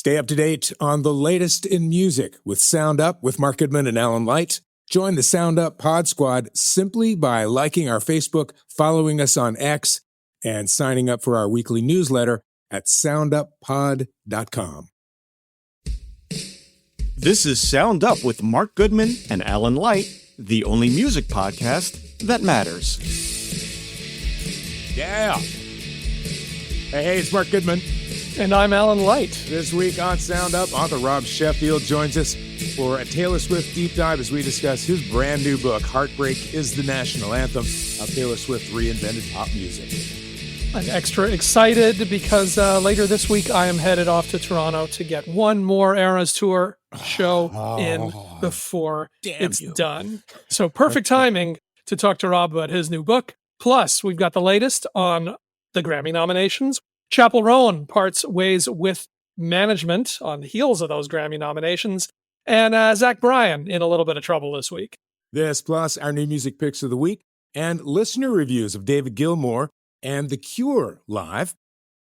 Stay up to date on the latest in music with Sound Up with Mark Goodman and Alan Light. Join the Sound Up Pod Squad simply by liking our Facebook, following us on X, and signing up for our weekly newsletter at sounduppod.com. This is Sound Up with Mark Goodman and Alan Light, the only music podcast that matters. Yeah. Hey, it's Mark Goodman. And I'm Alan Light. This week on Sound Up, author Rob Sheffield joins us for a Taylor Swift deep dive as we discuss his brand new book, Heartbreak is the National Anthem, how Taylor Swift reinvented pop music. I'm extra excited because later this week I am headed off to Toronto to get one more Eras Tour show in before it's done. So perfect timing to talk to Rob about his new book. Plus, we've got the latest on the Grammy nominations. Chappell Roan parts ways with management on the heels of those Grammy nominations. And Zach Bryan in a little bit of trouble this week. This plus our new music picks of the week and listener reviews of David Gilmour and The Cure live.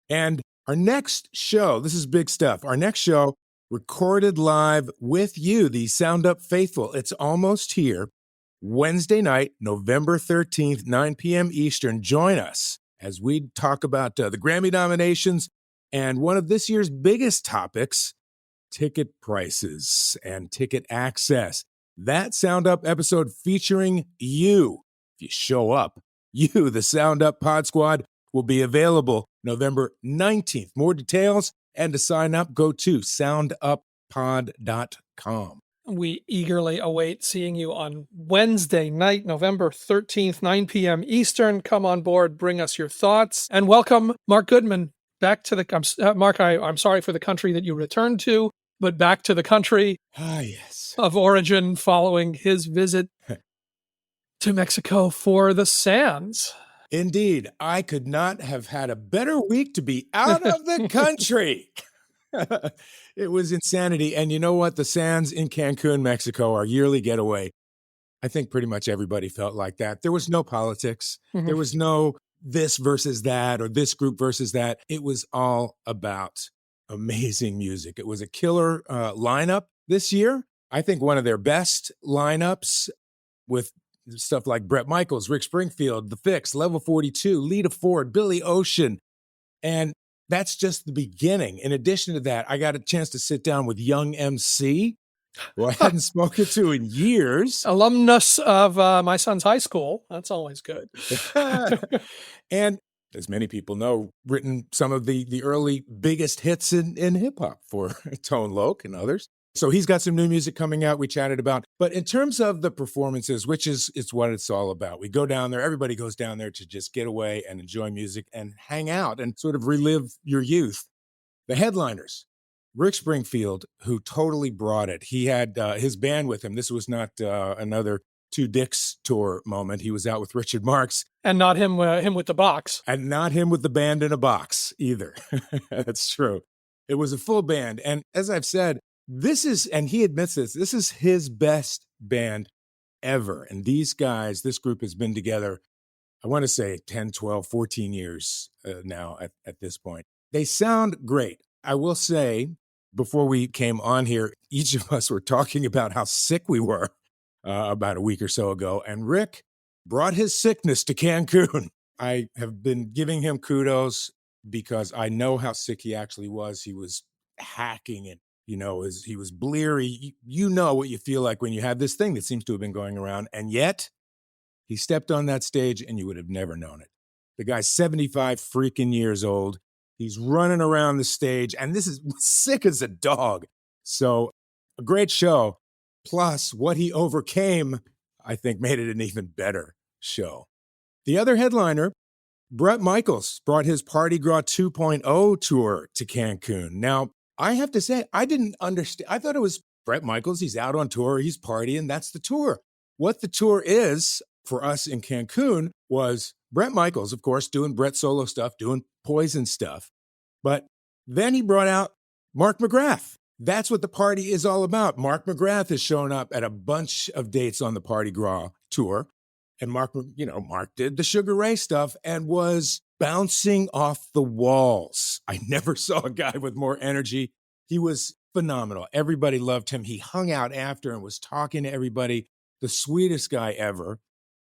And our next show, this is big stuff. Our next show recorded live with you, the Sound Up faithful. It's almost here. Wednesday night, November 13th, 9 p.m. Eastern. Join us as we talk about the Grammy nominations and one of this year's biggest topics, ticket prices and ticket access. That Sound Up episode featuring you. If you show up, you, the Sound Up Pod Squad, will be available November 19th. More details and to sign up, go to sounduppod.com. We eagerly await seeing you on Wednesday night, November 13th, 9 p.m. Eastern. Come on board, bring us your thoughts, and welcome Mark Goodman back to the... Mark, I'm sorry for the country that you returned to, but back to the country of origin following his visit to Mexico for the Sands. Indeed, I could not have had a better week to be out of the country. It was insanity. And you know what? The Sands in Cancun, Mexico, our yearly getaway. I think pretty much everybody felt like that. There was no politics. Mm-hmm. There was no this versus that or this group versus that. It was all about amazing music. It was a killer lineup this year. I think one of their best lineups with stuff like Bret Michaels, Rick Springfield, The Fix, Level 42, Lita Ford, Billy Ocean. And that's just the beginning. In addition to that, I got a chance to sit down with young MC, who I hadn't spoken to in years. Alumnus of my son's high school. That's always good. And as many people know, written some of the early biggest hits in hip-hop for Tone Loc and others. So he's got some new music coming out we chatted about. But in terms of the performances, which is it's what it's all about. We go down there, everybody goes down there to just get away and enjoy music and hang out and sort of relive your youth. The headliners, Rick Springfield, who totally brought it. He had his band with him. This was not another Two Dicks tour moment. He was out with Richard Marx. And not him with the box. And not him with the band in a box either. That's true. It was a full band. And as I've said, this is, and he admits this is his best band ever. And these guys, this group has been together, I want to say 10, 12, 14 years now at this point. They sound great. I will say, before we came on here, each of us were talking about how sick we were about a week or so ago. And Rick brought his sickness to Cancun. I have been giving him kudos because I know how sick he actually was. He was hacking and he was bleary. You know what you feel like when you have this thing that seems to have been going around. And yet, he stepped on that stage and you would have never known it. The guy's 75 freaking years old. He's running around the stage, and this is sick as a dog. So, a great show. Plus, what he overcame, I think, made it an even better show. The other headliner, Bret Michaels, brought his Party Gras 2.0 tour to Cancun. Now, I have to say, I didn't understand. I thought it was Bret Michaels. He's out on tour. He's partying. That's the tour. What the tour is for us in Cancun was Bret Michaels, of course, doing Bret solo stuff, doing Poison stuff. But then he brought out Mark McGrath. That's what the party is all about. Mark McGrath has shown up at a bunch of dates on the Party Gras tour. And Mark did the Sugar Ray stuff and was bouncing off the walls. I never saw a guy with more energy He was phenomenal. Everybody loved him. He hung out after and was talking to everybody. The sweetest guy ever.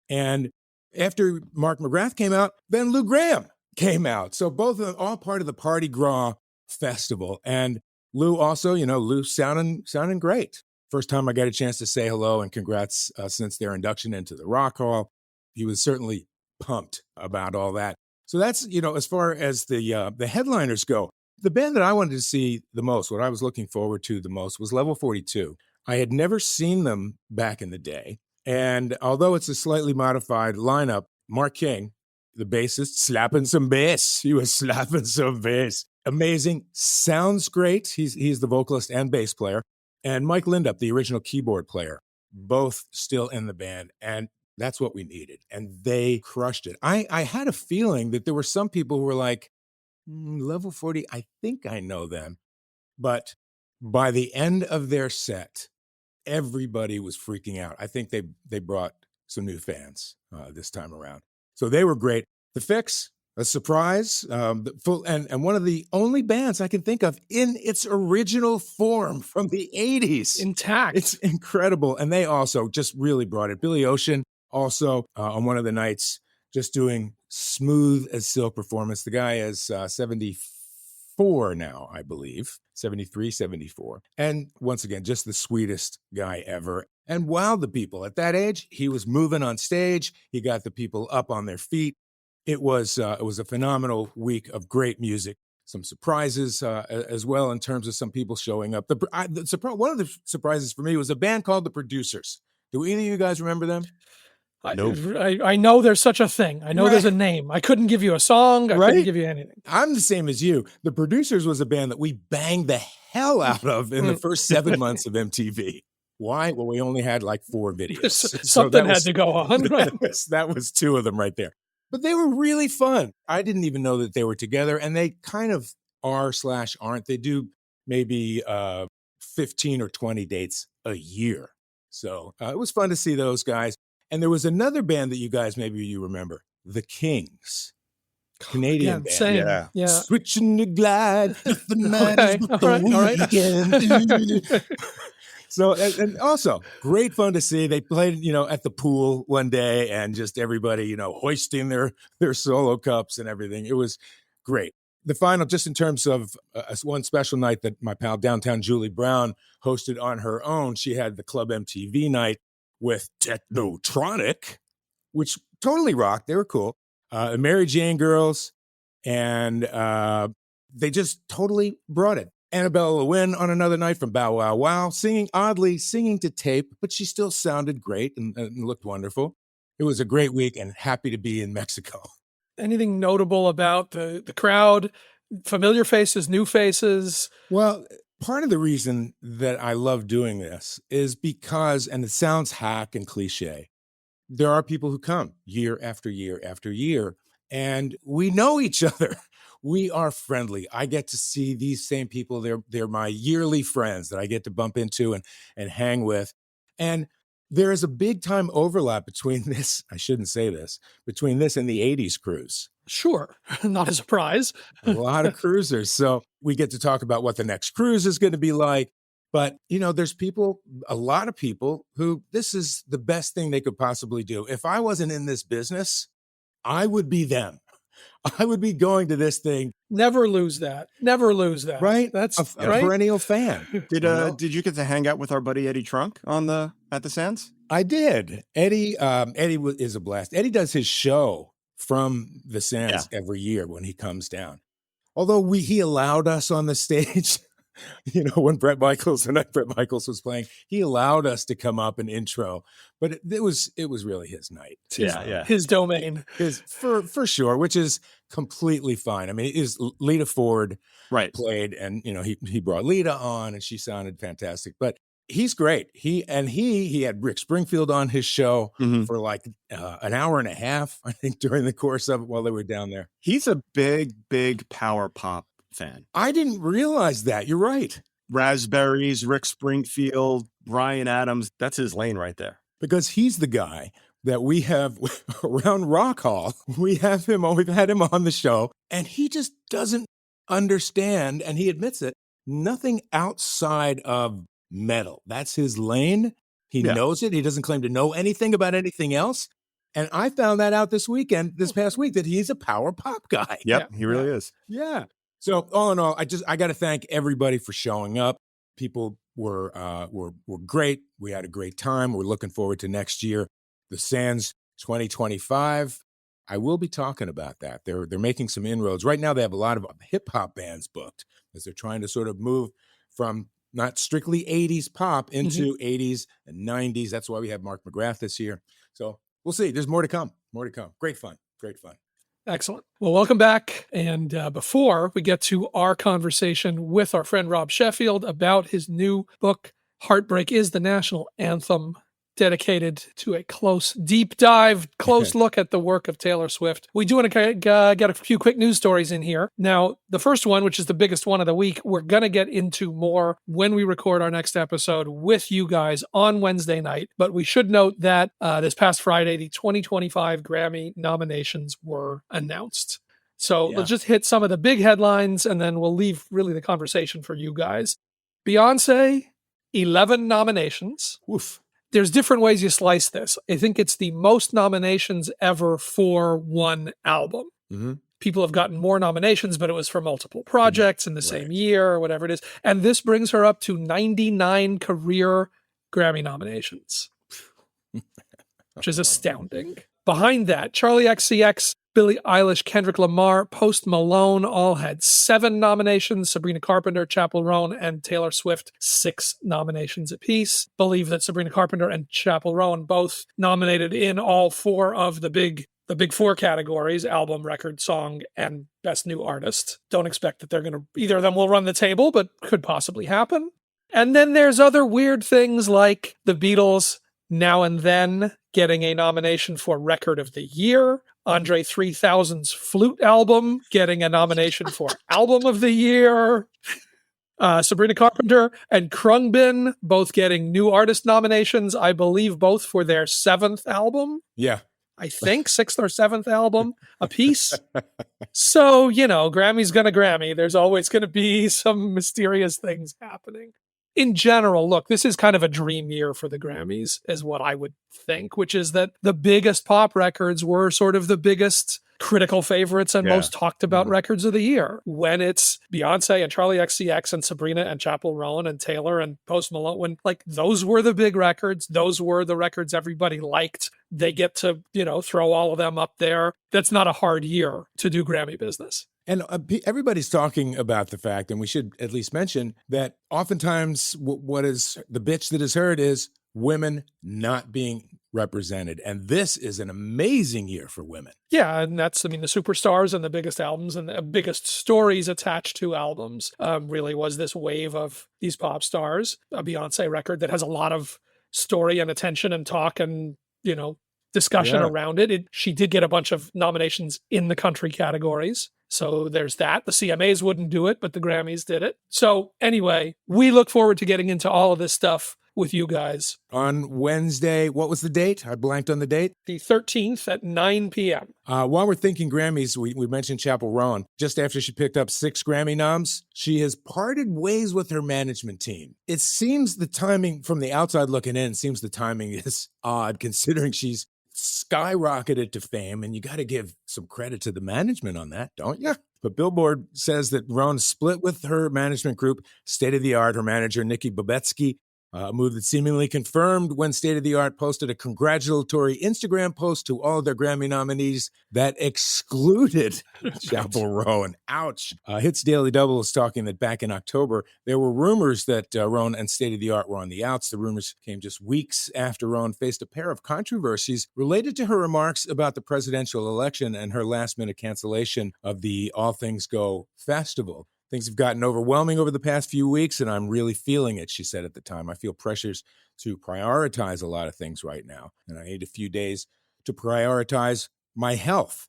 And after Mark McGrath came out, then Lou Gramm came out. So both of them, all part of the Party Gras festival. And Lou also, Lou sounding great. First time I got a chance to say hello and congrats since their induction into the Rock Hall. He was certainly pumped about all that. So that's, as far as the headliners go, the band that I wanted to see the most, what I was looking forward to the most was Level 42. I had never seen them back in the day. And although it's a slightly modified lineup, Mark King, the bassist, slapping some bass. He was slapping some bass. Amazing. Sounds great. He's the vocalist and bass player. And Mike Lindup, the original keyboard player, both still in the band. And that's what we needed. And they crushed it. I had a feeling that there were some people who were like, Level 40, I think I know them. But by the end of their set, everybody was freaking out. I think they brought some new fans this time around. So they were great. The Fix, a surprise, and one of the only bands I can think of in its original form from the 80s. Intact. It's incredible. And they also just really brought it. Billy Ocean also on one of the nights, just doing smooth as silk performance. The guy is 74 now, I believe. 73, 74. And once again, just the sweetest guy ever. And wowed the people. At that age, he was moving on stage. He got the people up on their feet. It was a phenomenal week of great music. Some surprises as well in terms of some people showing up. One of the surprises for me was a band called The Producers. Do either of you guys remember them? Nope. I know there's such a thing. I know there's a name. I couldn't give you a song. I couldn't give you anything. I'm the same as you. The Producers was a band that we banged the hell out of in the first 7 months of MTV. Why? Well, we only had like 4 videos. Something had to go on, right? That was 2 of them right there. But they were really fun. I didn't even know that they were together, and they kind of are/aren't. They do maybe 15 or 20 dates a year. So it was fun to see those guys. And there was another band that you guys, maybe you remember, The Kings. Canadian band. Same. Yeah. Switching to glide. The night is the weekend. So, and also great fun to see. They played, at the pool one day and just everybody, hoisting their solo cups and everything. It was great. The final, just in terms of one special night that my pal Downtown Julie Brown hosted on her own, she had the Club MTV night with Technotronic, which totally rocked. They were cool. Mary Jane Girls, and they just totally brought it. Annabella Lewin on another night from Bow Wow Wow, singing to tape, but she still sounded great and looked wonderful. It was a great week and happy to be in Mexico. Anything notable about the crowd? Familiar faces, new faces? Well, part of the reason that I love doing this is because, and it sounds hack and cliche, there are people who come year after year after year, and we know each other. We are friendly. I get to see these same people. They're my yearly friends that I get to bump into and hang with. And there is a big time overlap between this, I shouldn't say this, between this and the 80s cruise. Sure. Not a surprise. A lot of cruisers. So we get to talk about what the next cruise is going to be like. But, there's a lot of people who this is the best thing they could possibly do. If I wasn't in this business, I would be them. I would be going to this thing. Never lose that. Never lose that. Right? That's a perennial fan. Did you get to hang out with our buddy Eddie Trunk at the Sands? I did. Eddie is a blast. Eddie does his show from the Sands every year when he comes down. Although he allowed us on the stage, when Bret Michaels was playing, he allowed us to come up and intro, but it was really his night. His domain. For sure, which is completely fine. I mean, it is Lita Ford played, and he brought Lita on, and she sounded fantastic. But he's great. He had Rick Springfield on his show for like an hour and a half, I think, during the course of it while they were down there. He's a big power pop fan. I didn't realize that. You're right. Raspberries, Rick Springfield, Bryan Adams. That's his lane right there. Because he's the guy that we have around Rock Hall. We've had him on the show, and he just doesn't understand, and he admits it, nothing outside of metal. That's his lane. He Yeah. knows it. He doesn't claim to know anything about anything else. And I found that out this past week, that he's a power pop guy. Yep, Yeah. he really is. Yeah. So all in all, I got to thank everybody for showing up. People were great. We had a great time. We're looking forward to next year, the Sands 2025. I will be talking about that. They're making some inroads right now. They have a lot of hip hop bands booked as they're trying to sort of move from not strictly 80s pop into 80s and 90s. That's why we have Mark McGrath this year. So we'll see. There's more to come. More to come. Great fun. Great fun. Excellent. Well, welcome back. And before we get to our conversation with our friend Rob Sheffield about his new book, Heartbreak is the National Anthem, dedicated to a close, deep dive, close look at the work of Taylor Swift, we do want to get a few quick news stories in here. Now, the first one, which is the biggest one of the week, we're going to get into more when we record our next episode with you guys on Wednesday night. But we should note that this past Friday, the 2025 Grammy nominations were announced. So let's just hit some of the big headlines, and then we'll leave really the conversation for you guys. Beyonce, 11 nominations. Oof. There's different ways you slice this. I think it's the most nominations ever for one album. Mm-hmm. People have gotten more nominations, but it was for multiple projects in the same year or whatever it is. And this brings her up to 99 career Grammy nominations, which is astounding. Behind that, Charli XCX, Billie Eilish, Kendrick Lamar, Post Malone all had 7 nominations. Sabrina Carpenter, Chappell Roan, and Taylor Swift, 6 nominations apiece. Believe that Sabrina Carpenter and Chappell Roan both nominated in all 4 of the big 4 categories: album, record, song, and best new artist. Don't expect that they're going to, either of them will run the table, but could possibly happen. And then there's other weird things like the Beatles Now and Then getting a nomination for Record of the Year, Andre 3000's Flute album getting a nomination for Album of the Year, Sabrina Carpenter and Khruangbin both getting new artist nominations, I believe both for their 7th album. Yeah. I think 6th or 7th album apiece. So, Grammy's going to Grammy. There's always going to be some mysterious things happening. In general, look, this is kind of a dream year for the Grammys, is what I would think, which is that the biggest pop records were sort of the biggest critical favorites and most talked about records of the year. When it's Beyonce and Charli XCX and Sabrina and Chappell Roan and Taylor and Post Malone, when those were the big records, those were the records everybody liked. They get to, throw all of them up there. That's not a hard year to do Grammy business. And everybody's talking about the fact, and we should at least mention that oftentimes what is the bitch that is heard is women not being represented. And this is an amazing year for women. Yeah, and that's, the superstars and the biggest albums and the biggest stories attached to albums really was this wave of these pop stars. A Beyonce record that has a lot of story and attention and talk and, discussion around it. She did get a bunch of nominations in the country categories. So there's that. The CMAs wouldn't do it, but the Grammys did it. So anyway, we look forward to getting into all of this stuff with you guys. On Wednesday, what was the date? I blanked on the date. The 13th at 9 p.m. While we're thinking Grammys, we mentioned Chappell Roan. Just after she picked up 6 Grammy noms, she has parted ways with her management team. It seems the timing, from the outside looking in, seems the timing is odd considering she's skyrocketed to fame, and you got to give some credit to the management on that, don't you? But Billboard says that Roan split with her management group, State of the Art, her manager, Nikki Babetsky, a move that seemingly confirmed when State of the Art posted a congratulatory Instagram post to all of their Grammy nominees that excluded Chappell Roan. Ouch. Hits Daily Double is talking that back in October, there were rumors that Roan and State of the Art were on the outs. The rumors came just weeks after Roan faced a pair of controversies related to her remarks about the presidential election and her last-minute cancellation of the All Things Go festival. Things have gotten overwhelming over the past few weeks, and I'm really feeling it, she said at the time. I feel pressures to prioritize a lot of things right now, and I need a few days to prioritize my health.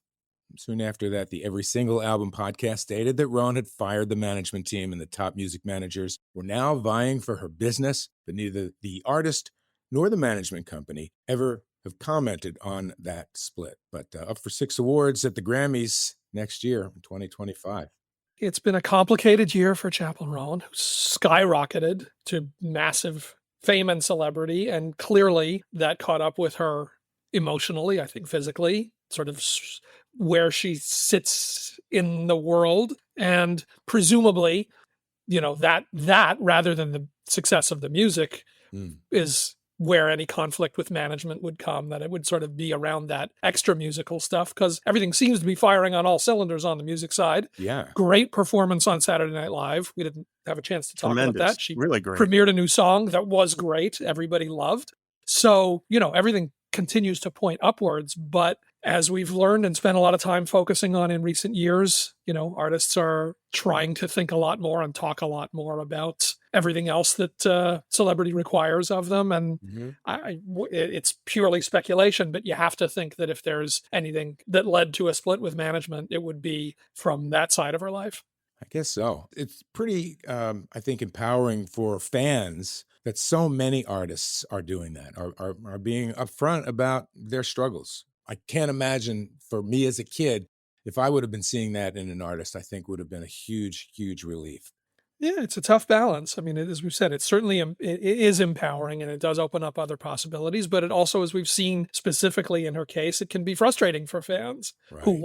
Soon after that, the Every Single Album podcast stated that Roan had fired the management team and the top music managers were now vying for her business, but neither the artist nor the management company ever have commented on that split. But up for 6 awards at the Grammys next year in 2025. It's been a complicated year for Chappell Roan, who skyrocketed to massive fame and celebrity, and clearly that caught up with her emotionally, I think physically, sort of where she sits in the world. And presumably, that rather than the success of the music is where any conflict with management would come, that it would sort of be around that extra musical stuff, because everything seems to be firing on all cylinders on the music side. Yeah. Great performance on Saturday Night Live. We didn't have a chance to talk Tremendous. about that. She really great. premiered a new song that was great. Everybody loved. So, everything continues to point upwards. But as we've learned and spent a lot of time focusing on in recent years, artists are trying to think a lot more and talk a lot more about everything else that celebrity requires of them. And it's purely speculation, but you have to think that if there's anything that led to a split with management, it would be from that side of her life. I guess so. It's pretty, I think, empowering for fans that so many artists are doing that, are being upfront about their struggles. I can't imagine for me as a kid, if I would have been seeing that in an artist, I think would have been a huge, huge relief. Yeah, it's a tough balance. I mean, as we've said, it's certainly it is empowering, and it does open up other possibilities. But it also, as we've seen specifically in her case, it can be frustrating for fans who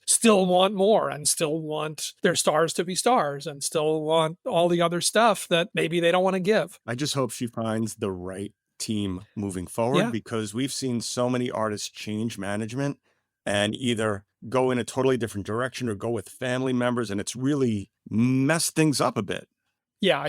still want more, and still want their stars to be stars, and still want all the other stuff that maybe they don't want to give. I just hope she finds the right team moving forward, because we've seen so many artists change management and either go in a totally different direction or go with family members, and it's really messed things up a bit. Yeah,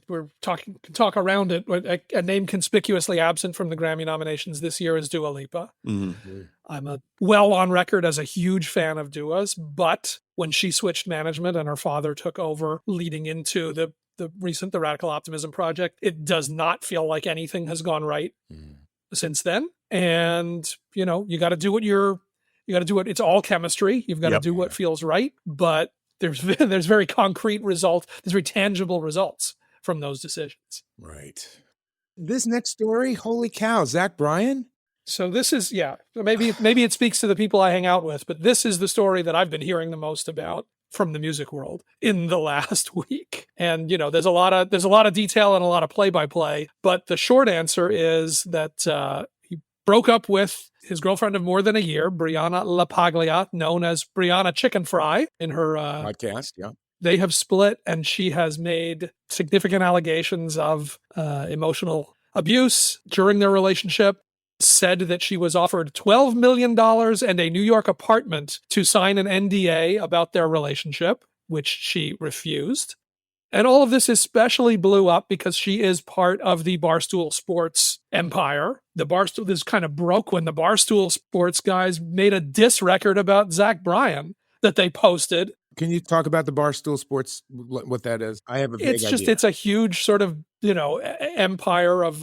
we're talk around it. A name conspicuously absent from the Grammy nominations this year is Dua Lipa. Mm-hmm. I'm well on record as a huge fan of Dua's, but when she switched management and her father took over leading into the Radical Optimism project, it does not feel like anything has gone right since then. And, you got to do what it's all chemistry. You've got to do what feels right, but there's very concrete results. There's very tangible results from those decisions. Right. This next story, holy cow, Zach Bryan. So this is, maybe it speaks to the people I hang out with, but this is the story that I've been hearing the most about from the music world in the last week. And, there's a lot of detail and a lot of play-by-play, but the short answer is that he broke up with his girlfriend of more than a year, Brianna LaPaglia, known as Brianna Chicken Fry in her podcast. Yeah. They have split, and she has made significant allegations of emotional abuse during their relationship, said that she was offered $12 million and a New York apartment to sign an NDA about their relationship, which she refused. And all of this especially blew up because she is part of the Barstool Sports empire. This kind of broke when the Barstool Sports guys made a diss record about Zach Bryan that they posted. Can you talk about the Barstool Sports, what that is? I have a vague idea. It's a huge sort of, empire of,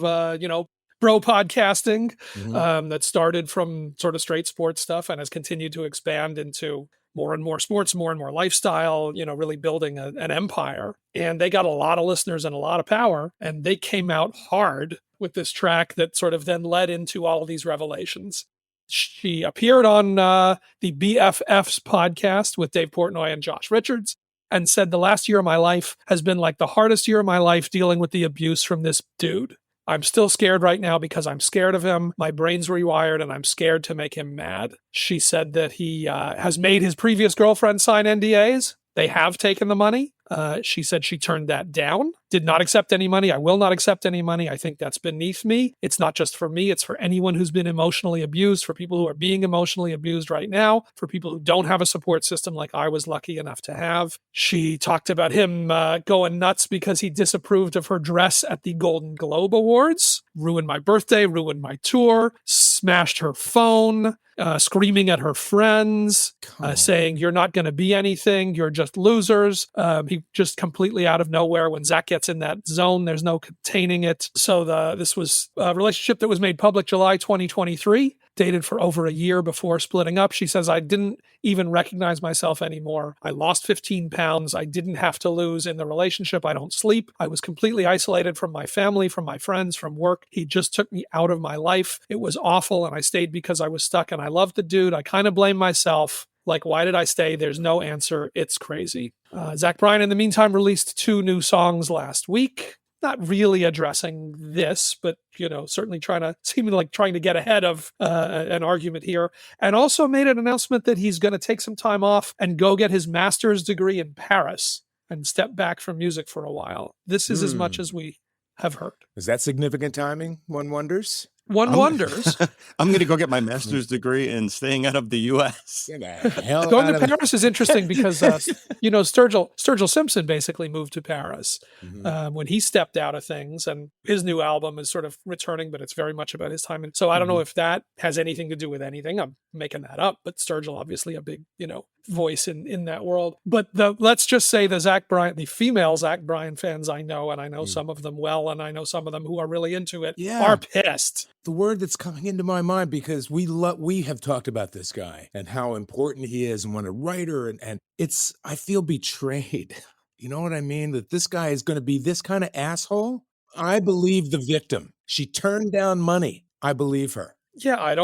bro podcasting that started from sort of straight sports stuff and has continued to expand into more and more sports, more and more lifestyle, really building an empire. And they got a lot of listeners and a lot of power. And they came out hard with this track that sort of then led into all of these revelations. She appeared on the BFFs podcast with Dave Portnoy and Josh Richards and said, the last year of my life has been like the hardest year of my life dealing with the abuse from this dude. I'm still scared right now because I'm scared of him. My brain's rewired and I'm scared to make him mad. She said that he has made his previous girlfriend sign NDAs. They have taken the money. She said she turned that down, did not accept any money. I will not accept any money. I think that's beneath me. It's not just for me. It's for anyone who's been emotionally abused, for people who are being emotionally abused right now, for people who don't have a support system like I was lucky enough to have. She talked about him going nuts because he disapproved of her dress at the Golden Globe Awards, ruined my birthday, ruined my tour, smashed her phone, screaming at her friends, saying, you're not going to be anything. You're just losers. He just completely out of nowhere, when Zach gets in that zone, there's no containing it. So this was a relationship that was made public July 2023, dated for over a year before splitting up. She says, I didn't even recognize myself anymore. I lost 15 pounds. I didn't have to lose in the relationship. I don't sleep. I was completely isolated from my family, from my friends, from work. He just took me out of my life. It was awful, and I stayed because I was stuck, and I loved the dude. I kind of blame myself. Like, why did I stay? There's no answer. It's crazy. Zach Bryan, in the meantime, released 2 new songs last week. Not really addressing this, but, certainly trying to get ahead of an argument here. And also made an announcement that he's going to take some time off and go get his master's degree in Paris and step back from music for a while. This is as much as we have heard. Is that significant timing? One wonders. One wonders. I'm going to go get my master's degree in staying out of the U.S. Going to Paris is interesting because, Sturgill Simpson basically moved to Paris when he stepped out of things, and his new album is sort of returning, but it's very much about his time. And so I don't know if that has anything to do with anything. I'm making that up, but Sturgill, obviously a big, voice in that world. But let's just say the female Zach Bryan fans I know, and I know some of them well, and I know some of them who are really into it, are pissed. The word that's coming into my mind, because we have talked about this guy and how important he is and what a writer, and I feel betrayed. You know what I mean? That this guy is going to be this kind of asshole. I believe the victim. She turned down money. I believe her. Yeah,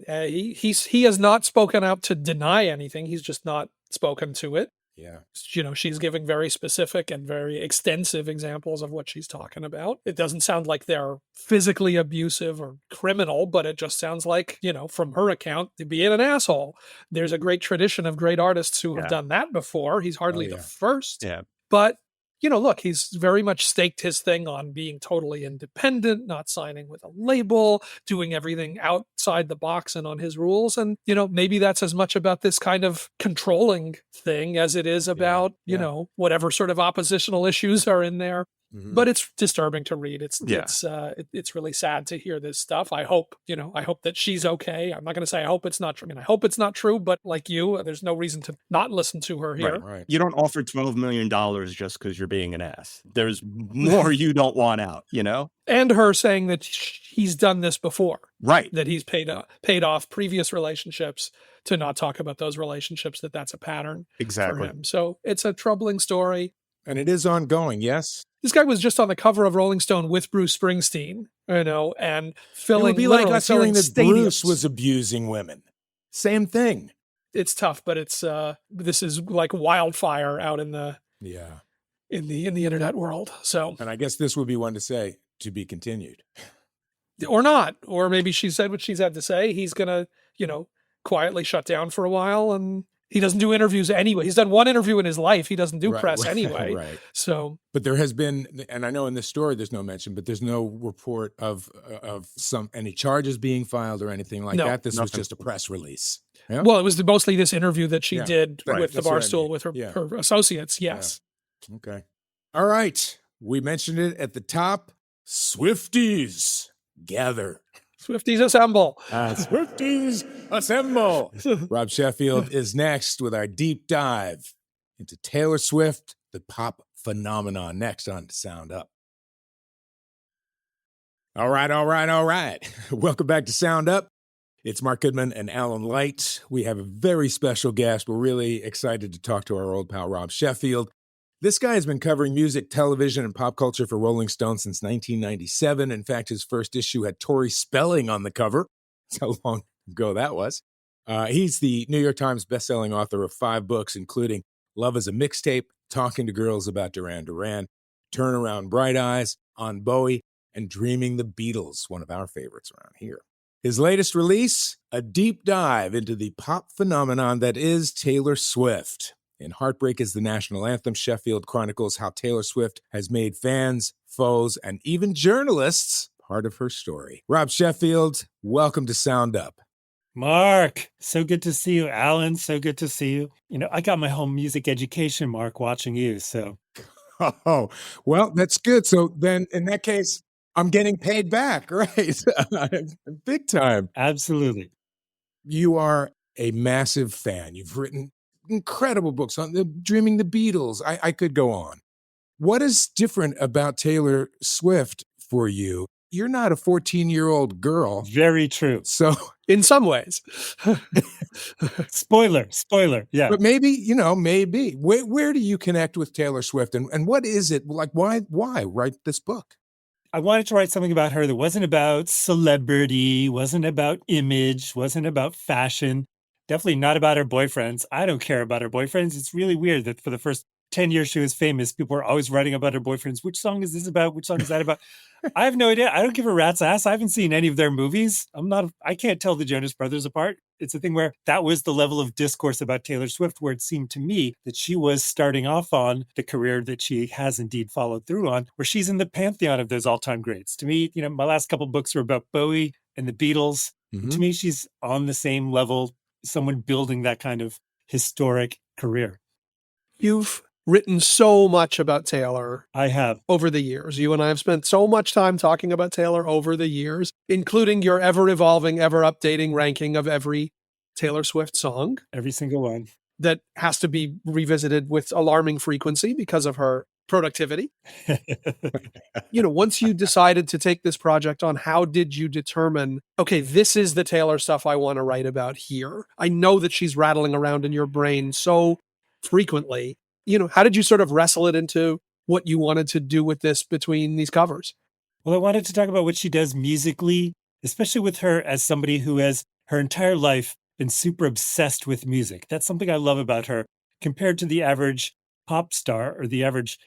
he has not spoken out to deny anything. He's just not spoken to it. Yeah. She's giving very specific and very extensive examples of what she's talking about. It doesn't sound like they're physically abusive or criminal, but it just sounds like, from her account, being an asshole. There's a great tradition of great artists who have done that before. He's hardly the first. Yeah. But look, he's very much staked his thing on being totally independent, not signing with a label, doing everything outside the box and on his rules. And, maybe that's as much about this kind of controlling thing as it is about, whatever sort of oppositional issues are in there. But it's disturbing to read. It's really sad to hear this stuff. I hope that she's okay. I'm not going to say I hope it's not true. I hope it's not true, but like you, there's no reason to not listen to her here. Right. You don't offer $12 million just because you're being an ass. There's more you don't want out, And her saying that he's done this before. Right. That he's paid off previous relationships to not talk about those relationships, that's a pattern for him. So it's a troubling story. And it is ongoing, yes? This guy was just on the cover of Rolling Stone with Bruce Springsteen, and filling. It would be like us hearing that stadiums. Bruce was abusing women. Same thing. It's tough, but it's this is like wildfire out in the in the internet world. So, and I guess this would be one to say to be continued, or not, or maybe she said what she's had to say. He's gonna, quietly shut down for a while and. He doesn't do interviews anyway. He's done one interview in his life. He doesn't do press anyway. Right. So, but there has been, and I know in this story there's no mention, but there's no report of any charges being filed or anything like that. This was just a press release. Yeah? Well, it was mostly this interview that she did with the Barstool with her associates. Yes. Yeah. Okay. All right. We mentioned it at the top. Swifties gather. Swifties assemble. Swifties assemble. Rob Sheffield is next with our deep dive into Taylor Swift, the pop phenomenon. Next on Sound Up. All right. Welcome back to Sound Up. It's Mark Goodman and Alan Light. We have a very special guest. We're really excited to talk to our old pal, Rob Sheffield. This guy has been covering music, television, and pop culture for Rolling Stone since 1997. In fact, his first issue had Tori Spelling on the cover. That's how long ago that was. He's the New York Times bestselling author of 5 books, including Love is a Mixtape, Talking to Girls About Duran Duran, Turn Around Bright Eyes, On Bowie, and Dreaming the Beatles, one of our favorites around here. His latest release, a deep dive into the pop phenomenon that is Taylor Swift. In Heartbreak is the National Anthem, Sheffield chronicles how Taylor Swift has made fans, foes, and even journalists part of her story. Rob Sheffield, welcome to Sound Up. Mark, so good to see you. Alan, so good to see you. I got my whole music education, Mark, watching you, so. Oh, well, that's good. So then in that case, I'm getting paid back, right? Big time. Absolutely. You are a massive fan. You've written incredible books on Dreaming the Beatles. I could go on. What is different about Taylor Swift for you? You're not a 14-year-old girl. Very true. So in some ways, spoiler. Yeah. But maybe, maybe. Where do you connect with Taylor Swift? And what is it like? Why write this book? I wanted to write something about her that wasn't about celebrity, wasn't about image, wasn't about fashion, definitely not about her boyfriends. I don't care about her boyfriends. It's really weird that for the first 10 years she was famous, people were always writing about her boyfriends. Which song is this about? Which song is that about? I have no idea. I don't give a rat's ass. I haven't seen any of their movies. I can't tell the Jonas Brothers apart. It's a thing where that was the level of discourse about Taylor Swift, where it seemed to me that she was starting off on the career that she has indeed followed through on, where she's in the pantheon of those all-time greats. To me, my last couple books were about Bowie and the Beatles. Mm-hmm. To me, she's on the same level, someone building that kind of historic career. You've written so much about Taylor. I have. Over the years. You and I have spent so much time talking about Taylor over the years, including your ever-evolving, ever-updating ranking of every Taylor Swift song. Every single one. That has to be revisited with alarming frequency because of her productivity. Once you decided to take this project on, how did you determine, okay, this is the Taylor stuff I want to write about here? I know that she's rattling around in your brain so frequently. How did you sort of wrestle it into what you wanted to do with this between these covers? Well, I wanted to talk about what she does musically, especially with her as somebody who has her entire life been super obsessed with music. That's something I love about her compared to the average pop star or the average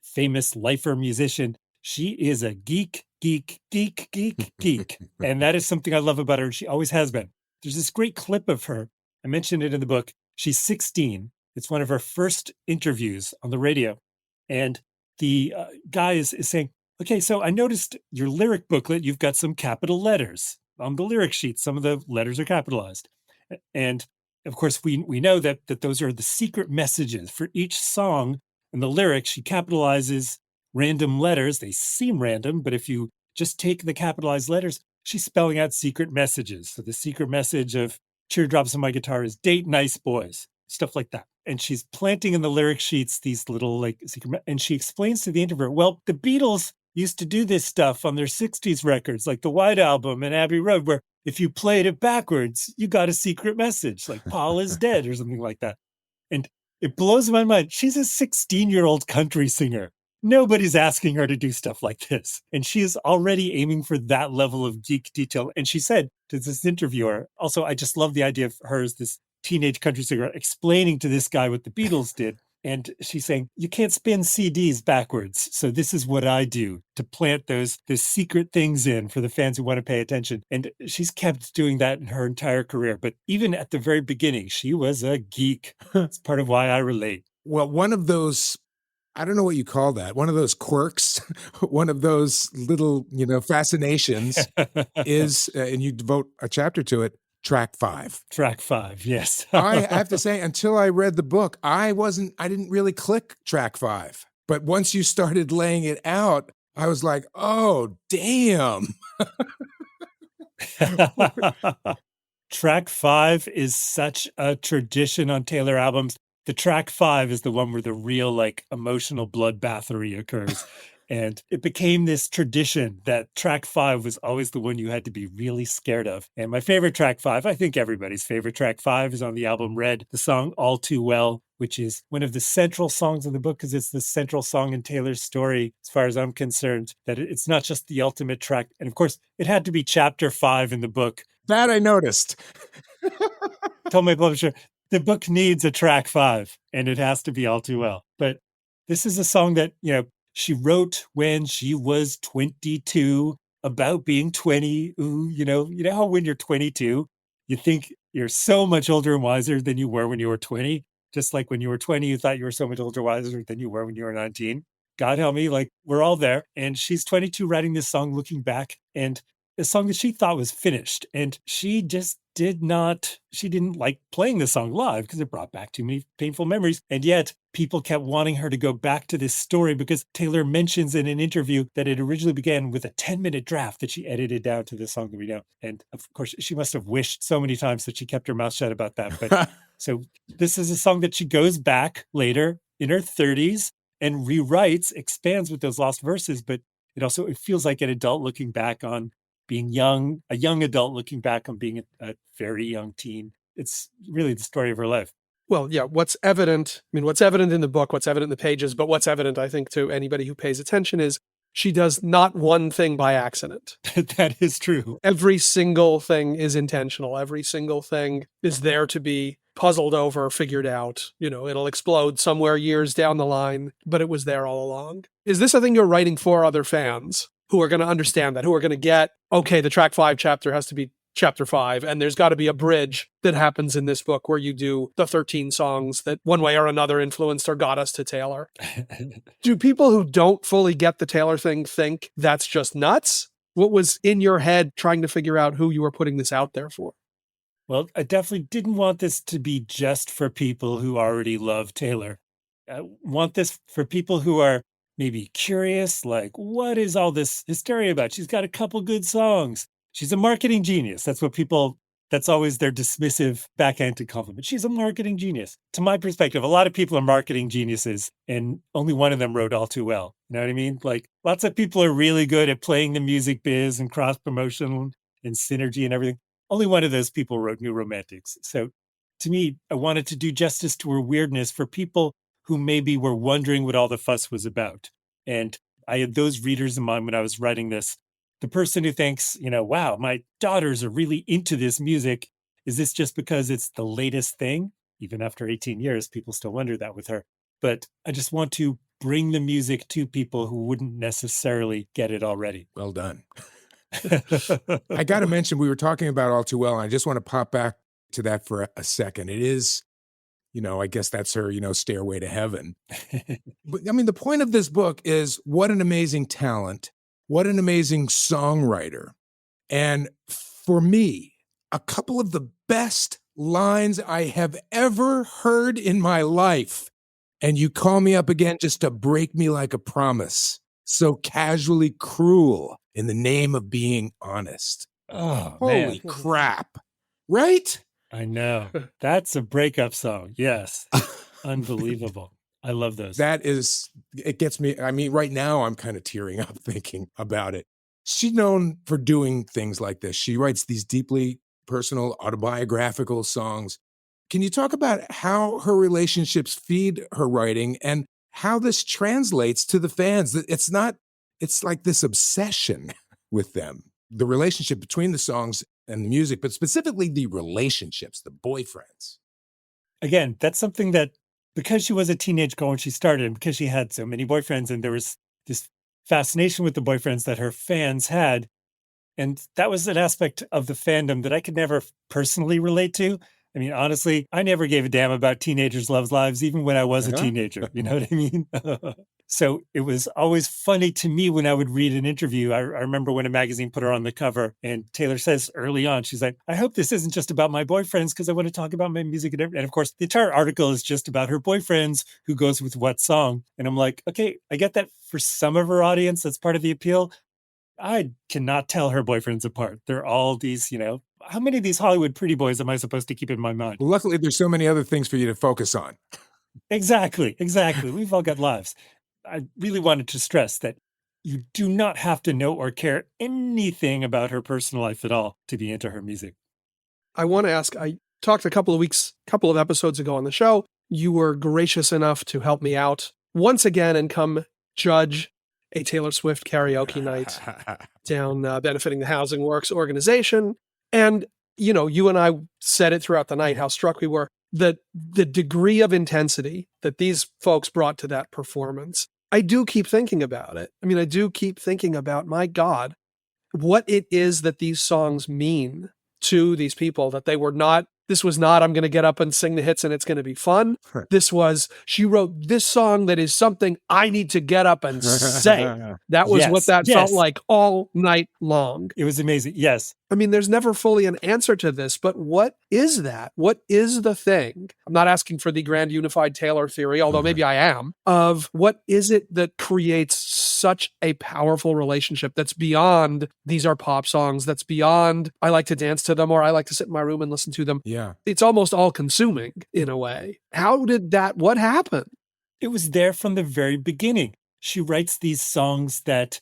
famous lifer musician. She is a geek. And that is something I love about her. She always has been. There's this great clip of her. I mentioned it in the book. She's 16. It's one of her first interviews on the radio. And the guy is saying, okay, so I noticed your lyric booklet, you've got some capital letters on the lyric sheet. Some of the letters are capitalized. And of course, we know that those are the secret messages for each song. In the lyrics, she capitalizes random letters. They seem random, but if you just take the capitalized letters, she's spelling out secret messages. So the secret message of Teardrops on My Guitar is date nice boys, stuff like that. And she's planting in the lyric sheets these little secret, and she explains to the interviewer, well, the Beatles used to do this stuff on their 60s records, like the White Album and Abbey Road, where if you played it backwards, you got a secret message, like Paul is dead or something like that. And it blows my mind. She's a 16-year-old country singer. Nobody's asking her to do stuff like this. And she is already aiming for that level of geek detail. And she said to this interviewer, also, I just love the idea of her as this teenage country singer explaining to this guy what the Beatles did. And she's saying, you can't spin CDs backwards. So this is what I do to plant those secret things in for the fans who want to pay attention. And she's kept doing that in her entire career. But even at the very beginning, she was a geek. It's part of why I relate. Well, one of those, I don't know what you call that, one of those quirks, one of those little, fascinations is, and you devote a chapter to it, Track 5. Track 5, yes. I have to say, until I read the book, I didn't really click Track 5. But once you started laying it out, I was like, oh, damn. Track 5 is such a tradition on Taylor albums. The track 5 is the one where the real emotional bloodbathery occurs. And it became this tradition that track 5 was always the one you had to be really scared of. And my favorite track 5, I think everybody's favorite track 5, is on the album Red, the song All Too Well, which is one of the central songs in the book because it's the central song in Taylor's story, as far as I'm concerned, that it's not just the ultimate track. And of course, it had to be chapter 5 in the book. That I noticed. I told my publisher, the book needs a track 5, and it has to be All Too Well. But this is a song that, she wrote when she was 22 about being 20. Ooh, you know how when you're 22, you think you're so much older and wiser than you were when you were 20. Just like when you were 20, you thought you were so much older and wiser than you were when you were 19. God help me, we're all there. And she's 22 writing this song, looking back, and a song that she thought was finished. And she just she didn't like playing the song live because it brought back too many painful memories. And yet people kept wanting her to go back to this story because Taylor mentions in an interview that it originally began with a 10-minute draft that she edited down to the song that we know. And of course, she must have wished so many times that she kept her mouth shut about that. But so this is a song that she goes back later in her 30s and rewrites, expands with those lost verses. But it feels like an adult looking back on being young, a young adult looking back on being a very young teen. It's really the story of her life. Well, yeah, what's evident in the book, what's evident in the pages, but what's evident, I think, to anybody who pays attention is she does not one thing by accident. That is true. Every single thing is intentional. Every single thing is there to be puzzled over, figured out. It'll explode somewhere years down the line, but it was there all along. Is this a thing you're writing for other fans who are going to understand that, who are going to get, okay, the track 5 chapter has to be chapter 5, and there's got to be a bridge that happens in this book where you do the 13 songs that one way or another influenced or got us to Taylor? Do people who don't fully get the Taylor thing think that's just nuts? What was in your head trying to figure out who you were putting this out there for? Well, I definitely didn't want this to be just for people who already love Taylor. I want this for people who are maybe curious, like, what is all this hysteria about? She's got a couple good songs. She's a marketing genius. That's always their dismissive, backhanded compliment. She's a marketing genius. To my perspective, a lot of people are marketing geniuses, and only one of them wrote All Too Well. You know what I mean? Like, lots of people are really good at playing the music biz and cross-promotion and synergy and everything. Only one of those people wrote New Romantics. So to me, I wanted to do justice to her weirdness for people who maybe were wondering what all the fuss was about. And I had those readers in mind when I was writing this. The person who thinks, wow, my daughters are really into this music. Is this just because it's the latest thing? Even after 18 years, people still wonder that with her. But I just want to bring the music to people who wouldn't necessarily get it already. Well done. I got to mention, we were talking about All Too Well, and I just want to pop back to that for a second. It is, I guess that's her, Stairway to Heaven. But I mean, the point of this book is what an amazing talent. What an amazing songwriter. And for me, a couple of the best lines I have ever heard in my life. And you call me up again just to break me like a promise. So casually cruel in the name of being honest. Oh, holy crap. Right? I know. That's a breakup song. Yes. Unbelievable. I love those. It gets me. I mean, right now I'm kind of tearing up thinking about it. She's known for doing things like this. She writes these deeply personal autobiographical songs. Can you talk about how her relationships feed her writing and how this translates to the fans? It's like this obsession with them, the relationship between the songs and the music, but specifically the relationships, the boyfriends. Again, that's something that, because she was a teenage girl when she started, and because she had so many boyfriends, and there was this fascination with the boyfriends that her fans had, and that was an aspect of the fandom that I could never personally relate to. I mean, honestly, I never gave a damn about teenagers' love lives, even when I was a teenager. You know what I mean? So it was always funny to me when I would read an interview. I remember when a magazine put her on the cover, and Taylor says early on, she's like, I hope this isn't just about my boyfriends because I want to talk about my music. And of course, the entire article is just about her boyfriends, who goes with what song. And I'm like, okay, I get that for some of her audience, that's part of the appeal. I cannot tell her boyfriends apart. They're all these, how many of these Hollywood pretty boys am I supposed to keep in my mind? Luckily, there's so many other things for you to focus on. Exactly. We've all got lives. I really wanted to stress that you do not have to know or care anything about her personal life at all to be into her music. I want to ask, I talked a couple of episodes ago on the show. You were gracious enough to help me out once again and come judge a Taylor Swift karaoke night down benefiting the Housing Works organization. And, you and I said it throughout the night, how struck we were that the degree of intensity that these folks brought to that performance. I do keep thinking about it. I mean, I do keep thinking about, my God, what it is that these songs mean to these people, that this was not, I'm going to get up and sing the hits and it's going to be fun. This was, she wrote this song that is something I need to get up and say. That was what that felt like all night long. It was amazing. Yes. I mean, there's never fully an answer to this, but what is that? What is the thing? I'm not asking for the grand unified Taylor theory, although maybe I am, of what is it that creates such a powerful relationship that's beyond, these are pop songs, that's beyond, I like to dance to them or I like to sit in my room and listen to them. Yeah. It's almost all consuming in a way. What happened? It was there from the very beginning. She writes these songs that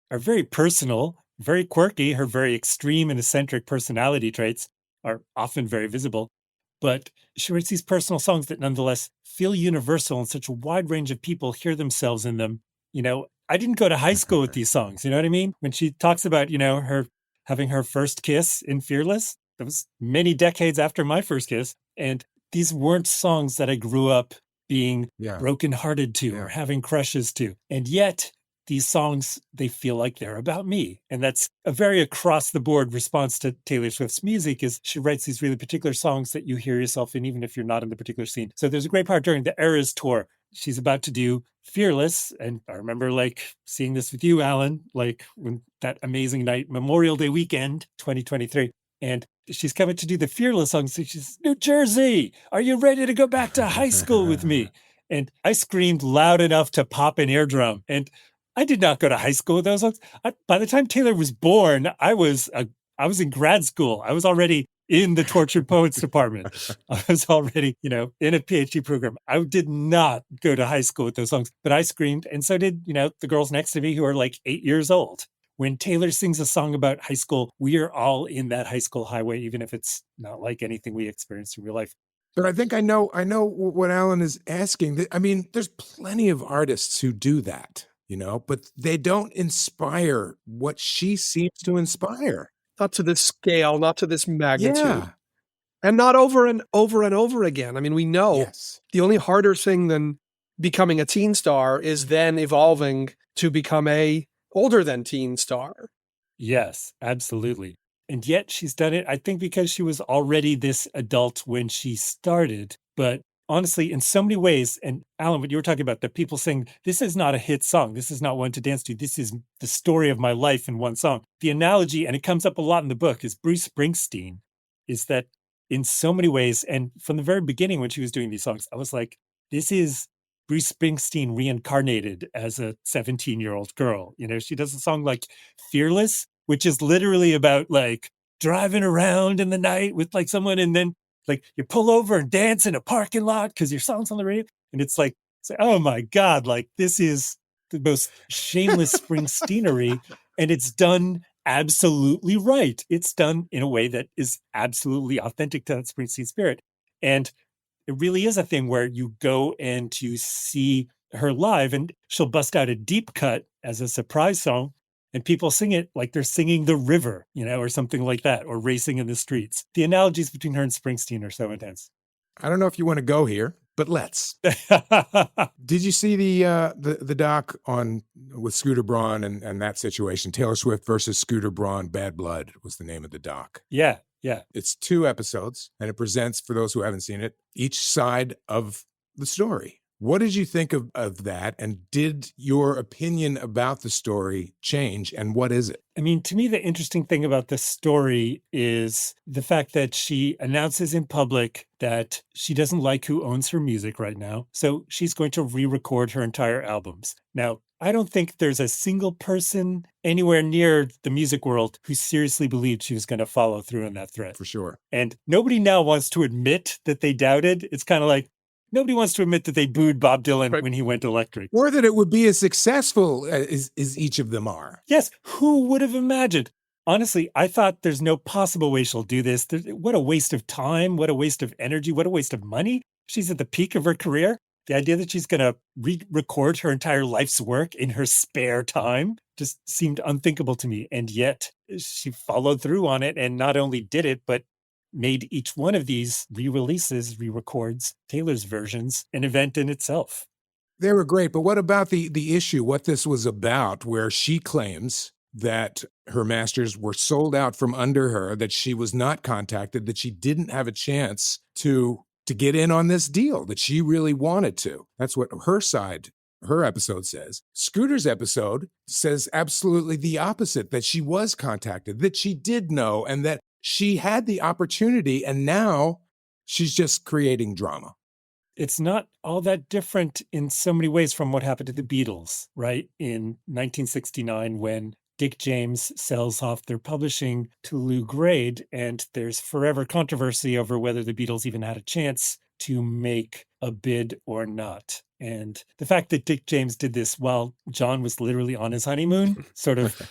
are very personal, very quirky. Her very extreme and eccentric personality traits are often very visible. But she writes these personal songs that nonetheless feel universal, and such a wide range of people hear themselves in them. I didn't go to high school with these songs. You know what I mean? When she talks about, her having her first kiss in Fearless, that was many decades after my first kiss. And these weren't songs that I grew up being brokenhearted to or having crushes to. And yet these songs, they feel like they're about me. And that's a very across the board response to Taylor Swift's music is she writes these really particular songs that you hear yourself in, even if you're not in the particular scene. So there's a great part during the Eras tour. She's about to do Fearless. And I remember seeing this with you, Alan, when that amazing night, Memorial Day weekend, 2023. And she's coming to do the Fearless song. So she's, New Jersey, are you ready to go back to high school with me? And I screamed loud enough to pop an eardrum. And I did not go to high school with those songs. By the time Taylor was born, I was in grad school. I was already in the Tortured Poets department. I was already, in a PhD program. I did not go to high school with those songs, but I screamed. And so did, the girls next to me who are 8 years old. When Taylor sings a song about high school, we are all in that high school highway, even if it's not like anything we experienced in real life. But I think I know what Alan is asking. I mean, there's plenty of artists who do that, but they don't inspire what she seems to inspire. Not to this scale, not to this magnitude. Yeah. And not over and over and over again. I mean, we know the only harder thing than becoming a teen star is then evolving to become a older than teen star. Yes, absolutely. And yet she's done it, I think, because she was already this adult when she started. But honestly, in so many ways, and Alan, what you were talking about, that people saying, this is not a hit song. This is not one to dance to. This is the story of my life in one song. The analogy, and it comes up a lot in the book, is Bruce Springsteen, is that in so many ways, and from the very beginning when she was doing these songs, I was like, this is Bruce Springsteen reincarnated as a 17-year-old girl. She does a song like Fearless, which is literally about driving around in the night with someone, and then you pull over and dance in a parking lot because your song's on the radio. And it's oh my God, this is the most shameless Springsteenery. And it's done absolutely right. It's done in a way that is absolutely authentic to that Springsteen spirit. And it really is a thing where you go and you see her live and she'll bust out a deep cut as a surprise song and people sing it like they're singing The River, or something like that, or Racing in the Streets. The analogies between her and Springsteen are so intense. I don't know if you want to go here, but let's. Did you see the doc with Scooter Braun and that situation? Taylor Swift versus Scooter Braun, Bad Blood was the name of the doc. Yeah. It's 2 episodes, and it presents, for those who haven't seen it, each side of the story. What did you think of that? And did your opinion about the story change? And what is it? I mean, to me, the interesting thing about this story is the fact that she announces in public that she doesn't like who owns her music right now. So she's going to re-record her entire albums. Now, I don't think there's a single person anywhere near the music world who seriously believed she was going to follow through on that threat. For sure. And nobody now wants to admit that they doubted. It's kind of like, nobody wants to admit that they booed Bob Dylan when he went electric. Or that it would be as successful as each of them are. Yes, who would have imagined? Honestly, I thought there's no possible way she'll do this. What a waste of time, what a waste of energy, what a waste of money. She's at the peak of her career. The idea that she's going to re-record her entire life's work in her spare time just seemed unthinkable to me. And yet she followed through on it and not only did it, but made each one of these re-releases, re-records, Taylor's versions, an event in itself. They were great, but what about the issue, what this was about, where she claims that her masters were sold out from under her, that she was not contacted, that she didn't have a chance to get in on this deal, that she really wanted to. That's what her episode says. Scooter's episode says absolutely the opposite, that she was contacted, that she did know, and that she had the opportunity, and now she's just creating drama. It's not all that different in so many ways from what happened to the Beatles, right? In 1969, when Dick James sells off their publishing to Lou Grade, and there's forever controversy over whether the Beatles even had a chance to make a bid or not. And the fact that Dick James did this while John was literally on his honeymoon sort of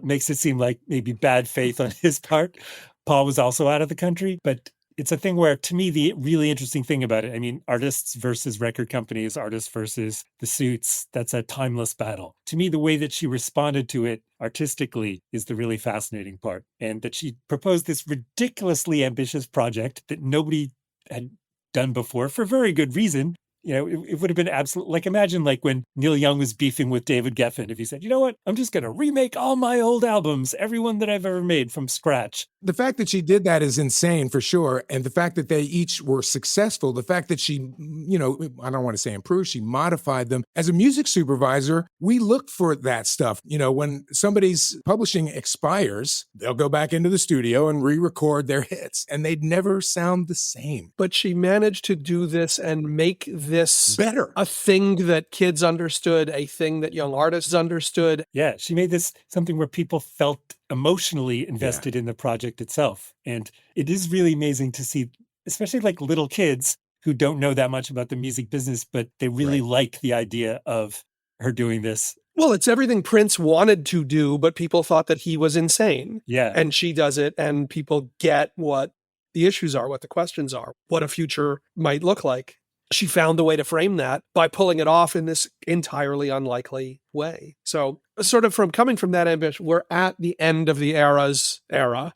makes it seem like maybe bad faith on his part. Paul was also out of the country, but it's a thing where, to me, the really interesting thing about it, I mean, artists versus record companies, artists versus the suits, that's a timeless battle. To me, the way that she responded to it artistically is the really fascinating part. And that she proposed this ridiculously ambitious project that nobody had done before for very good reason. You know, it would have been absolute, like, imagine like when Neil Young was beefing with David Geffen, if he said, you know what, I'm just going to remake all my old albums, every one that I've ever made from scratch. The fact that she did that is insane for sure. And the fact that they each were successful, the fact that she, you know, I don't want to say improved, she modified them. As a music supervisor, we look for that stuff. You know, when somebody's publishing expires, they'll go back into the studio and re-record their hits, and they'd never sound the same. But she managed to do this and make this better, a thing that kids understood, a thing that young artists understood. Yeah, she made this something where people felt emotionally invested in the project itself. And it is really amazing to see, especially like little kids who don't know that much about the music business, but they really like the idea of her doing this. Well, it's everything Prince wanted to do, but people thought that he was insane. Yeah. And she does it, and people get what the issues are, what the questions are, what a future might look like. She found a way to frame that by pulling it off in this entirely unlikely way. So sort of from coming from that ambition, we're at the end of the era's era.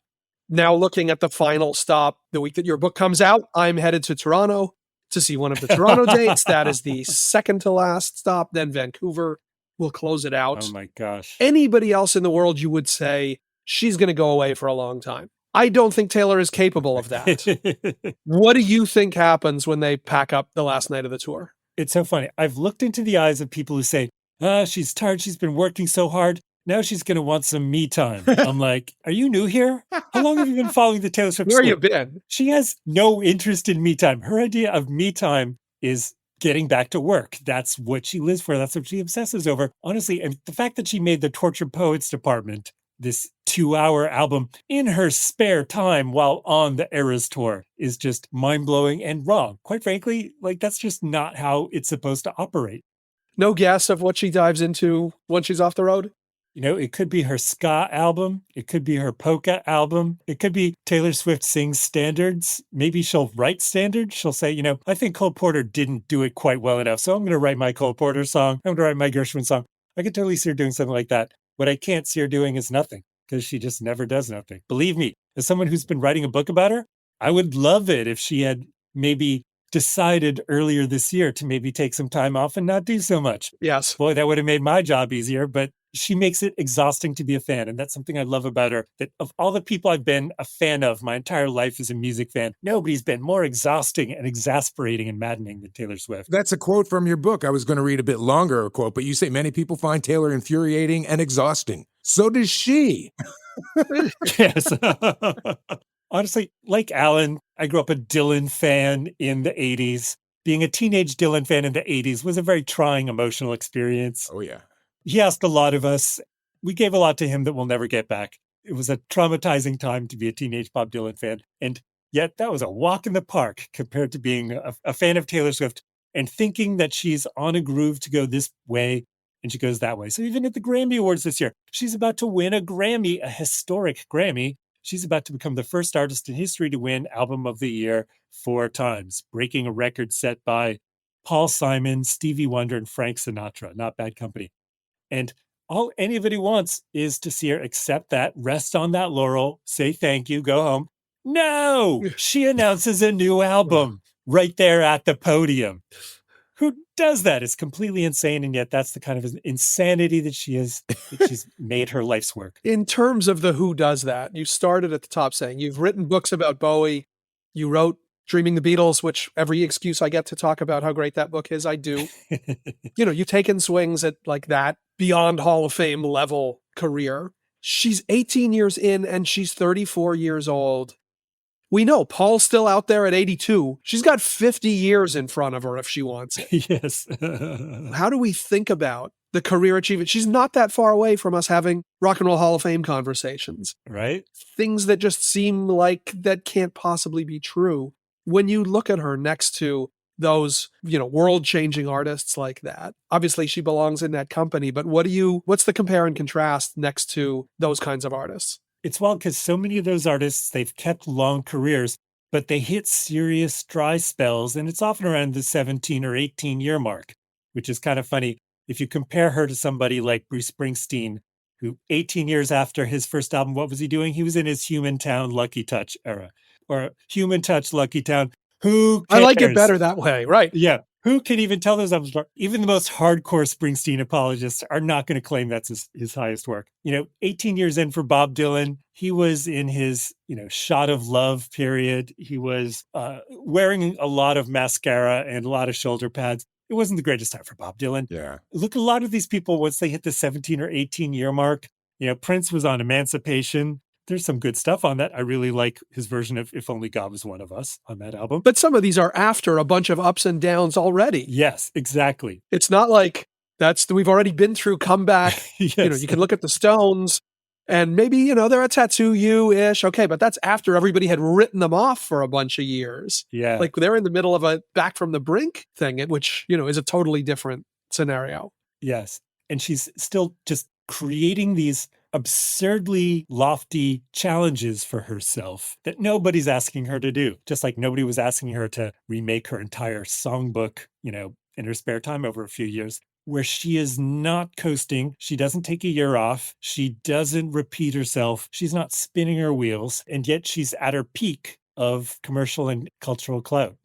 Now looking at the final stop, the week that your book comes out, I'm headed to Toronto to see one of the Toronto dates. That is the second to last stop. Then Vancouver will close it out. Oh my gosh. Anybody else in the world, you would say she's going to go away for a long time. I don't think Taylor is capable of that. What do you think happens when they pack up the last night of the tour? It's so funny. I've looked into the eyes of people who say, she's tired. She's been working so hard. Now she's going to want some me time. I'm like, are you new here? How long have you been following the Taylor Swift Where story? you been? She has no interest in me time. Her idea of me time is getting back to work. That's what she lives for. That's what she obsesses over. Honestly, and the fact that she made the Tortured Poets Department this 2-hour album in her spare time while on the Eras tour is just mind-blowing and wrong. Quite frankly, like, that's just not how it's supposed to operate. No guess of what she dives into when she's off the road? You know, it could be her ska album. It could be her polka album. It could be Taylor Swift sings standards. Maybe she'll write standards. She'll say, you know, I think Cole Porter didn't do it quite well enough, so I'm going to write my Cole Porter song. I'm going to write my Gershwin song. I could totally see her doing something like that. What I can't see her doing is nothing, because she just never does nothing. Believe me, as someone who's been writing a book about her, I would love it if she had maybe decided earlier this year to maybe take some time off and not do so much. Yes. Boy, that would have made my job easier, but she makes it exhausting to be a fan. And that's something I love about her, that of all the people I've been a fan of my entire life as a music fan, nobody's been more exhausting and exasperating and maddening than Taylor Swift. That's a quote from your book. I was going to read a bit longer a quote, but you say many people find Taylor infuriating and exhausting. So does she. Yes. Honestly, like Alan, I grew up a Dylan fan in the 80s. Being a teenage Dylan fan in the 80s was a very trying emotional experience. Oh, yeah. He asked a lot of us. We gave a lot to him that we'll never get back. It was a traumatizing time to be a teenage Bob Dylan fan. And yet that was a walk in the park compared to being a fan of Taylor Swift and thinking that she's on a groove to go this way and she goes that way. So even at the Grammy Awards this year, she's about to win a Grammy, a historic Grammy. She's about to become the first artist in history to win Album of the Year 4 times, breaking a record set by Paul Simon, Stevie Wonder, and Frank Sinatra. Not bad company. And all anybody wants is to see her accept that, rest on that laurel, say thank you, go home. No, she announces a new album right there at the podium. Who does that? It's completely insane. And yet that's the kind of insanity that she is, that she's made her life's work. In terms of the who does that, you started at the top saying you've written books about Bowie. You wrote Dreaming the Beatles, which every excuse I get to talk about how great that book is, I do. You know, you've taken swings at like that beyond Hall of Fame level career. She's 18 years in and she's 34 years old. We know Paul's still out there at 82. She's got 50 years in front of her if she wants it. Yes. How do we think about the career achievement? She's not that far away from us having Rock and Roll Hall of Fame conversations. Right? Things that just seem like that can't possibly be true. When you look at her next to those, you know, world-changing artists like that, obviously she belongs in that company, but what's the compare and contrast next to those kinds of artists? It's wild because so many of those artists, they've kept long careers, but they hit serious dry spells, and it's often around the 17 or 18 year mark, which is kind of funny. If you compare her to somebody like Bruce Springsteen, who 18 years after his first album, what was he doing? He was in his Human Town, Lucky Touch era, or Human Touch, Lucky Town. Who cares? I like it better that way, right? Yeah. Who can even tell those albums? Even the most hardcore Springsteen apologists are not going to claim that's his highest work. 18 years in for Bob Dylan, he was in his, shot of love period. He was wearing a lot of mascara and a lot of shoulder pads. It wasn't the greatest time for Bob Dylan. Yeah. Look, a lot of these people, once they hit the 17 or 18 year mark, Prince was on Emancipation. There's some good stuff on that. I really like his version of If Only God Was One of Us on that album. But some of these are after a bunch of ups and downs already. Yes, exactly. It's not like we've already been through comeback. Yes. You can look at the Stones and maybe, they're a Tattoo You-ish. Okay, but that's after everybody had written them off for a bunch of years. Yeah. Like they're in the middle of a Back from the Brink thing, which, is a totally different scenario. Yes. And she's still just creating these absurdly lofty challenges for herself that nobody's asking her to do. Just like nobody was asking her to remake her entire songbook, in her spare time over a few years, where she is not coasting. She doesn't take a year off. She doesn't repeat herself. She's not spinning her wheels. And yet she's at her peak of commercial and cultural clout.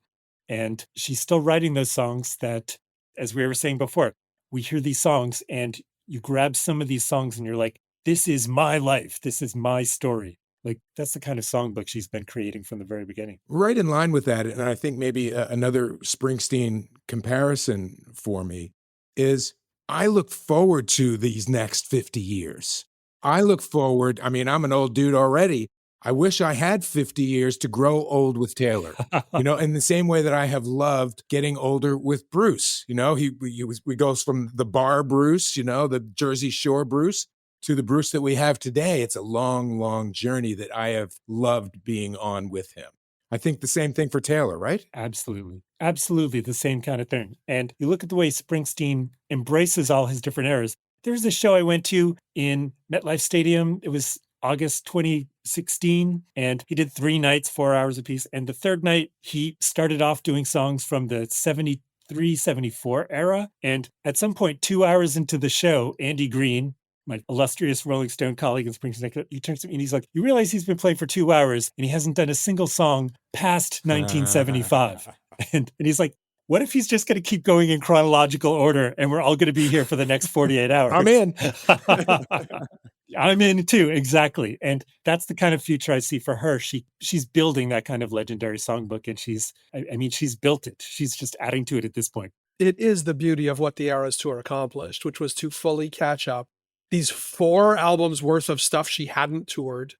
And she's still writing those songs that, as we were saying before, we hear these songs and you grab some of these songs and you're like, this is my life. This is my story. Like, that's the kind of songbook she's been creating from the very beginning. Right in line with that, and I think maybe another Springsteen comparison for me is I look forward to these next 50 years. I'm an old dude already. I wish I had 50 years to grow old with Taylor, in the same way that I have loved getting older with Bruce. We goes from the bar Bruce, the Jersey Shore Bruce, to the Bruce that we have today. It's a long, long journey that I have loved being on with him. I think the same thing for Taylor, right? Absolutely. Absolutely the same kind of thing. And you look at the way Springsteen embraces all his different eras. There's a show I went to in MetLife Stadium. It was August 2016, and he did 3 nights, 4 hours apiece. And the third night, he started off doing songs from the 73, 74 era. And at some point, 2 hours into the show, Andy Green, my illustrious Rolling Stone colleague in Springsteen, he turns to me and he's like, you realize he's been playing for 2 hours and he hasn't done a single song past 1975. And he's like, what if he's just going to keep going in chronological order and we're all going to be here for the next 48 hours? I'm in. I'm in too, exactly. And that's the kind of future I see for her. She's building that kind of legendary songbook, and she's built it. She's just adding to it at this point. It is the beauty of what the Eras Tour accomplished, which was to fully catch up these 4 albums worth of stuff she hadn't toured,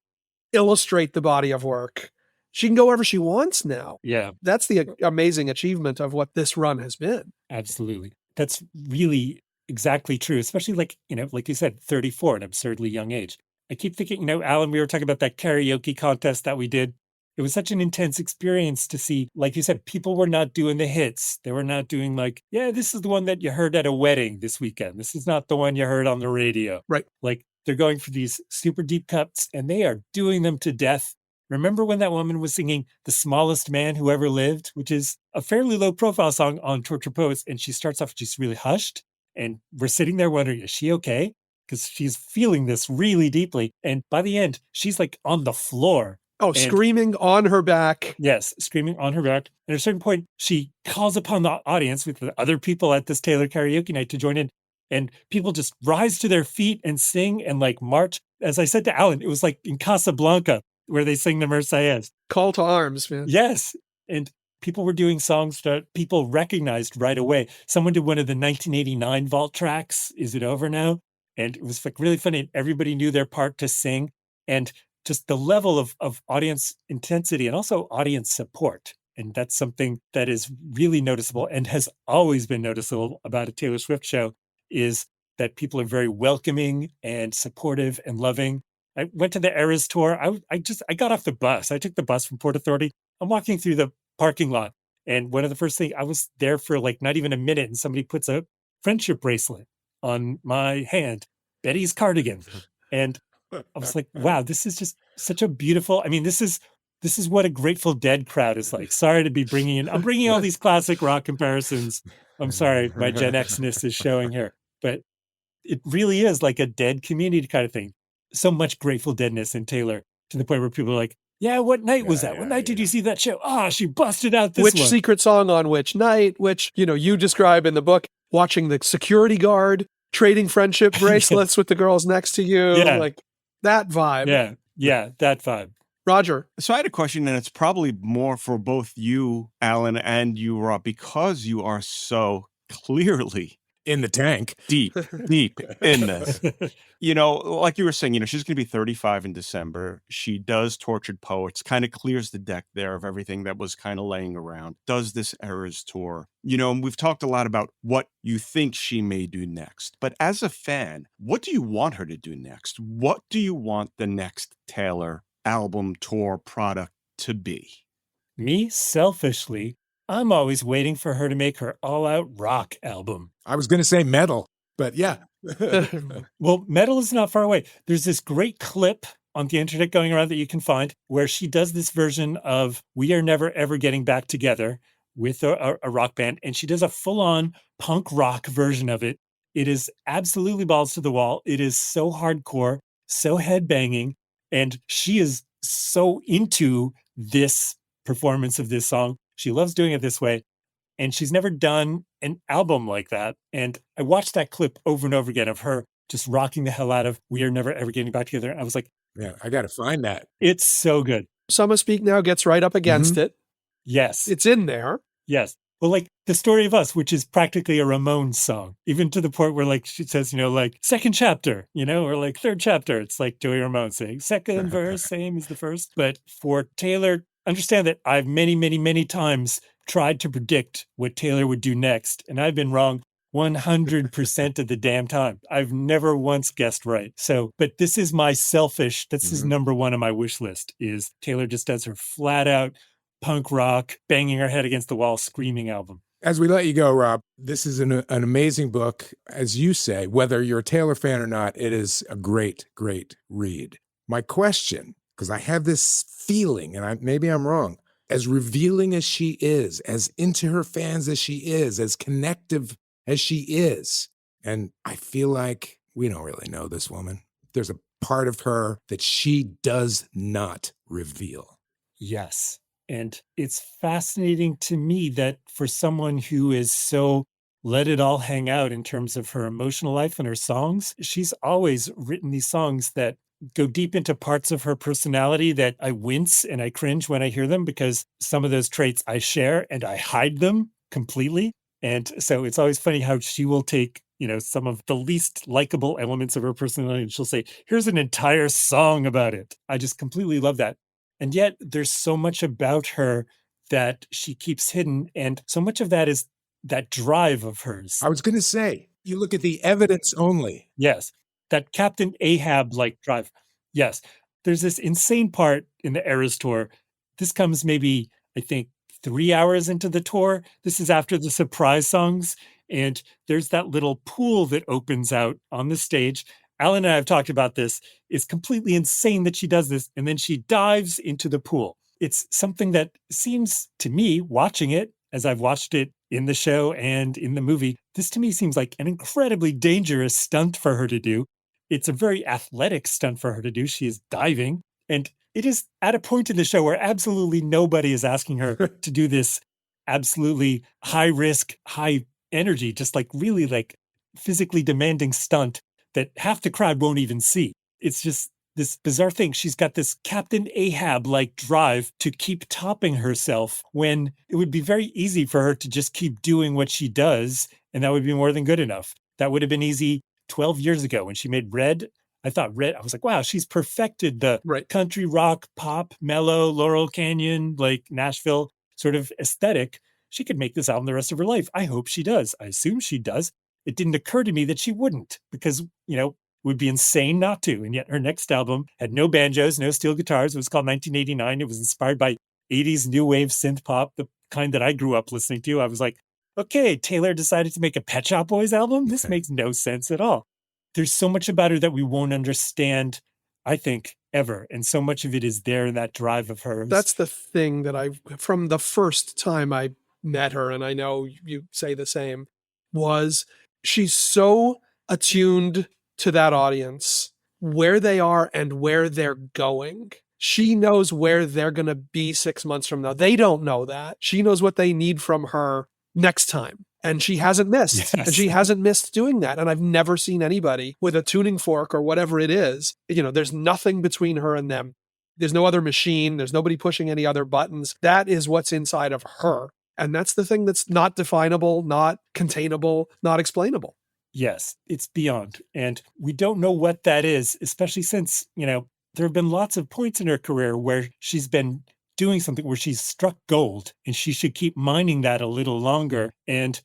illustrate the body of work. She can go wherever she wants now. Yeah. That's the amazing achievement of what this run has been. Absolutely. That's really exactly true, especially like you said, 34, an absurdly young age. I keep thinking, Alan, we were talking about that karaoke contest that we did. It was such an intense experience to see, like you said, people were not doing the hits. They were not doing like, yeah, this is the one that you heard at a wedding this weekend. This is not the one you heard on the radio. Right. Like they're going for these super deep cuts and they are doing them to death. Remember when that woman was singing The Smallest Man Who Ever Lived, which is a fairly low profile song on Torture Poets. And she starts off just really hushed. And we're sitting there wondering, is she okay? Because she's feeling this really deeply. And by the end, she's like on the floor. Oh, screaming on her back. Yes, screaming on her back. And at a certain point, she calls upon the audience with the other people at this Taylor karaoke night to join in. And people just rise to their feet and sing and like march. As I said to Alan, it was like in Casablanca where they sing the Marseillaise. Call to arms, man. Yes. And people were doing songs that people recognized right away. Someone did one of the 1989 vault tracks, Is It Over Now? And it was like really funny. Everybody knew their part to sing. And just the level of audience intensity and also audience support. And that's something that is really noticeable and has always been noticeable about a Taylor Swift show, is that people are very welcoming and supportive and loving. I went to the Eras Tour. I got off the bus. I took the bus from Port Authority. I'm walking through the parking lot. And one of the first things, I was there for like not even a minute, and somebody puts a friendship bracelet on my hand, Betty's cardigan. And I was like, wow, this is just such a beautiful, this is This is what a Grateful Dead crowd is like. Sorry to be I'm bringing all these classic rock comparisons. I'm sorry, my Gen Xness is showing here. But it really is like a Dead community kind of thing. So much Grateful Deadness in Taylor to the point where people are like, yeah, what night was that? What night did you see that show? She busted out this Which one. secret song on which night, which, you describe in the book, watching the security guard, trading friendship bracelets with the girls next to you, like that vibe. Yeah, that vibe. Roger. So I had a question, and it's probably more for both you, Alan, and you, Rob, because you are so clearly in the tank, deep in this. Like you were saying, she's going to be 35 in December. She does Tortured Poets, kind of clears the deck there of everything that was kind of laying around, does this Eras tour. And we've talked a lot about what you think she may do next. But as a fan, what do you want her to do next? What do you want the next Taylor album, tour, product to be? Me, selfishly, I'm always waiting for her to make her all-out rock album. I was going to say metal, but yeah. Well, metal is not far away. There's this great clip on the internet going around that you can find where she does this version of We Are Never Ever Getting Back Together with a rock band, and she does a full-on punk rock version of it. It is absolutely balls to the wall. It is so hardcore, so headbanging, and she is so into this performance of this song. She loves doing it this way, and she's never done an album like that. And I watched that clip over and over again of her just rocking the hell out of We Are Never Ever Getting Back Together. And I was like, yeah, I got to find that. It's so good. Summer Speak Now gets right up against it. Yes. It's in there. Yes. Well, like The Story of Us, which is practically a Ramones song, even to the point where like she says, like second chapter, or like third chapter. It's like Joey Ramone saying second verse, same as the first. But for Taylor, understand that I've many, many, many times tried to predict what Taylor would do next, and I've been wrong 100% of the damn time. I've never once guessed right. So, but this is my this is number one on my wish list, is Taylor just does her flat out punk rock, banging her head against the wall, screaming album. As we let you go, Rob, this is an amazing book. As you say, whether you're a Taylor fan or not, it is a great, great read. My question, because I have this feeling, and maybe I'm wrong, as revealing as she is, as into her fans as she is, as connective as she is, and I feel like we don't really know this woman. There's a part of her that she does not reveal. Yes. And it's fascinating to me that for someone who is so let it all hang out in terms of her emotional life and her songs, she's always written these songs that go deep into parts of her personality that I wince and I cringe when I hear them, because some of those traits I share and I hide them completely. And so it's always funny how she will take, some of the least likable elements of her personality and she'll say, here's an entire song about it. I just completely love that. And yet there's so much about her that she keeps hidden. And so much of that is that drive of hers. I was going to say, you look at the evidence only. Yes. That Captain Ahab-like drive. Yes. There's this insane part in the Eras tour. This comes maybe, I think, 3 hours into the tour. This is after the surprise songs. And there's that little pool that opens out on the stage. Alan and I have talked about this. It's completely insane that she does this. And then she dives into the pool. It's something that seems to me, watching it, as I've watched it in the show and in the movie, this to me seems like an incredibly dangerous stunt for her to do. It's a very athletic stunt for her to do. She is diving. And it is at a point in the show where absolutely nobody is asking her to do this absolutely high risk, high energy, just like really like physically demanding stunt that half the crowd won't even see. It's just this bizarre thing. She's got this Captain Ahab-like drive to keep topping herself when it would be very easy for her to just keep doing what she does, and that would be more than good enough. That would have been easy 12 years ago when she made Red. I was like, wow, she's perfected the country rock, pop, mellow, Laurel Canyon, like Nashville sort of aesthetic. She could make this album the rest of her life. I hope she does. I assume she does. It didn't occur to me that she wouldn't, because, it would be insane not to. And yet her next album had no banjos, no steel guitars. It was called 1989. It was inspired by 80s new wave synth pop, the kind that I grew up listening to. I was like, okay, Taylor decided to make a Pet Shop Boys album? This makes no sense at all. There's so much about her that we won't understand, I think, ever. And so much of it is there in that drive of hers. That's the thing that from the first time I met her, and I know you say the same, was she's so attuned to that audience, where they are and where they're going. She knows where they're going to be 6 months from now. They don't know that. She knows what they need from her next time. And she hasn't missed. Yes. And she hasn't missed doing that. And I've never seen anybody with a tuning fork or whatever it is. There's nothing between her and them. There's no other machine. There's nobody pushing any other buttons. That is what's inside of her. And that's the thing that's not definable, not containable, not explainable. Yes, it's beyond. And we don't know what that is, especially since, there have been lots of points in her career where she's been doing something where she's struck gold, and she should keep mining that a little longer. And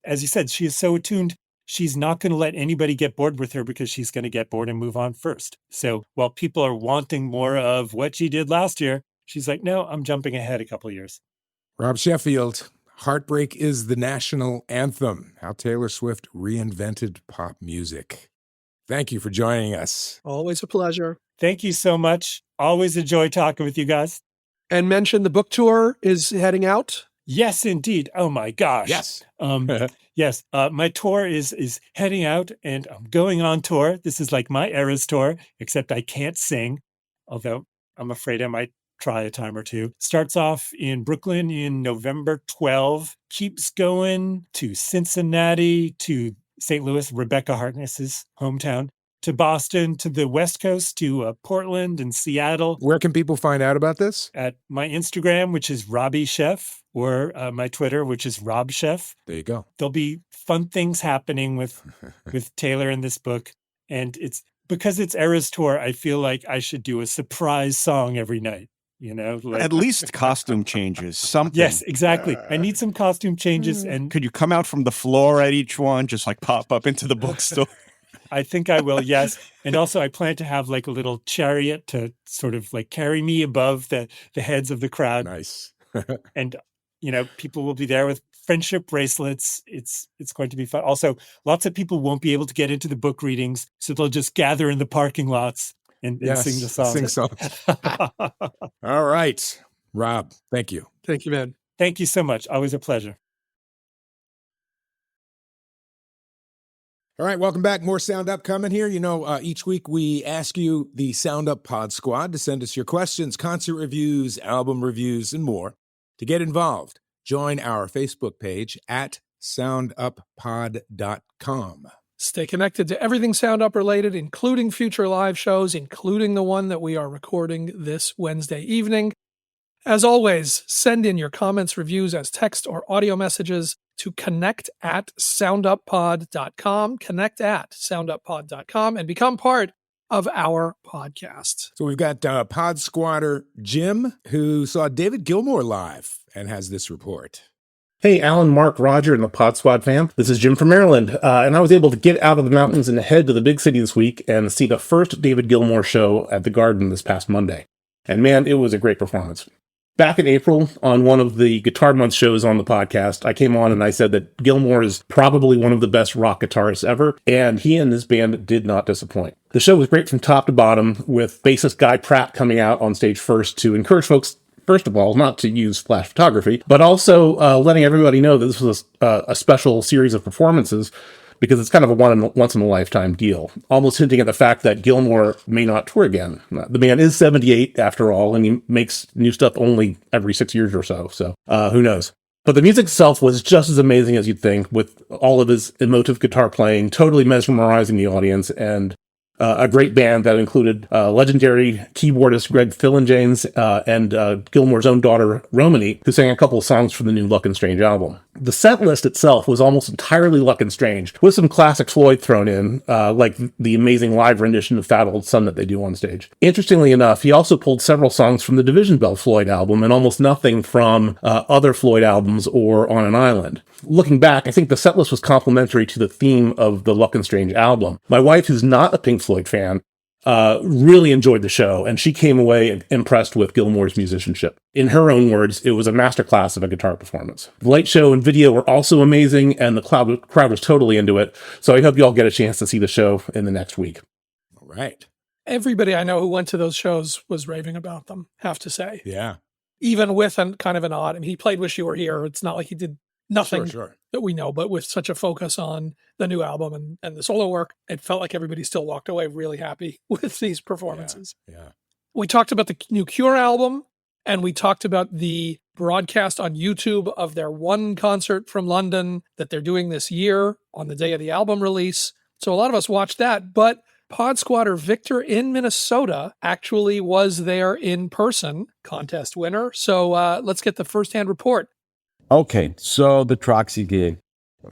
as you said, she is so attuned. She's not going to let anybody get bored with her, because she's going to get bored and move on first. So while people are wanting more of what she did last year, she's like, no, I'm jumping ahead a couple of years. Rob Sheffield, Heartbreak is the national anthem. How Taylor Swift reinvented pop music. Thank you for joining us. Always a pleasure. Thank you so much. Always enjoy talking with you guys. And mention the book tour is heading out. Yes, indeed. Oh my gosh. Yes. Yes. My tour is heading out, and I'm going on tour. This is like my Eras tour, except I can't sing, although I'm afraid I might try a time or two. Starts off in Brooklyn in November 12, keeps going to Cincinnati, to St. Louis, Rebecca Harkness's hometown, to Boston, to the West Coast, to Portland and Seattle. Where can people find out about this? At my Instagram, which is Robbie Chef, or my Twitter, which is Rob Chef. There you go. There'll be fun things happening with Taylor in this book. And because it's Eras Tour, I feel like I should do a surprise song every night. At least costume changes, something. Yes, exactly. I need some costume changes. And could you come out from the floor at each one, just like pop up into the bookstore? I think I will, yes. And also I plan to have like a little chariot to sort of like carry me above the heads of the crowd. Nice. And, people will be there with friendship bracelets. It's going to be fun. Also, lots of people won't be able to get into the book readings, so they'll just gather in the parking lots and sing the songs. Sing songs. All right. Rob, thank you. Thank you, man. Thank you so much. Always a pleasure. All right, welcome back. More Sound Up coming here. Each week we ask you, the Sound Up Pod Squad, to send us your questions, concert reviews, album reviews, and more. To get involved, join our Facebook page at sounduppod.com. Stay connected to everything Sound Up related, including future live shows, including the one that we are recording this Wednesday evening. As always, send in your comments, reviews as text or audio messages to connect@sounduppod.com, connect@sounduppod.com, and become part of our podcast. So we've got pod squatter Jim, who saw David Gilmour live and has this report. Hey, Alan, Mark, Roger, and the Pod Squad fam. This is Jim from Maryland, and I was able to get out of the mountains and head to the big city this week and see the first David Gilmour show at the Garden this past Monday. And man, it was a great performance. Back in April, on one of the Guitar Month shows on the podcast, I came on and I said that Gilmour is probably one of the best rock guitarists ever, and he and his band did not disappoint. The show was great from top to bottom, with bassist Guy Pratt coming out on stage first to encourage folks, first of all, not to use flash photography, but also letting everybody know that this was a special series of performances, because it's kind of a once-in-a-lifetime deal, almost hinting at the fact that Gilmour may not tour again. The man is 78, after all, and he makes new stuff only every 6 years or so, who knows. But the music itself was just as amazing as you'd think, with all of his emotive guitar playing, totally mesmerizing the audience, and a great band that included legendary keyboardist Greg Fillinjanes and Gilmour's own daughter, Romany, who sang a couple of songs from the new Luck and Strange album. The set list itself was almost entirely Luck and Strange, with some classic Floyd thrown in, like the amazing live rendition of Fat Old Sun that they do on stage. Interestingly enough, he also pulled several songs from the Division Bell Floyd album and almost nothing from other Floyd albums or On an Island. Looking back, I think the set list was complementary to the theme of the Luck and Strange album. My wife, who's not a Pink Floyd fan, really enjoyed the show, and she came away impressed with Gilmour's musicianship. In her own words, it was a masterclass of a guitar performance. The light show and video were also amazing, and the crowd was totally into it, so I hope you all get a chance to see the show in the next week. All right. Everybody I know who went to those shows was raving about them, have to say. Yeah. Even with kind of an odd, I mean, he played Wish You Were Here. It's not like he did nothing Sure. that we know, but with such a focus on the new album and the solo work, it felt like everybody still walked away really happy with these performances. Yeah. We talked about the new Cure album, and we talked about the broadcast on YouTube of their one concert from London that they're doing this year on the day of the album release. So a lot of us watched that, but Pod Squatter Victor in Minnesota actually was there in person, contest winner. So let's get the firsthand report. Okay, so the Troxy gig.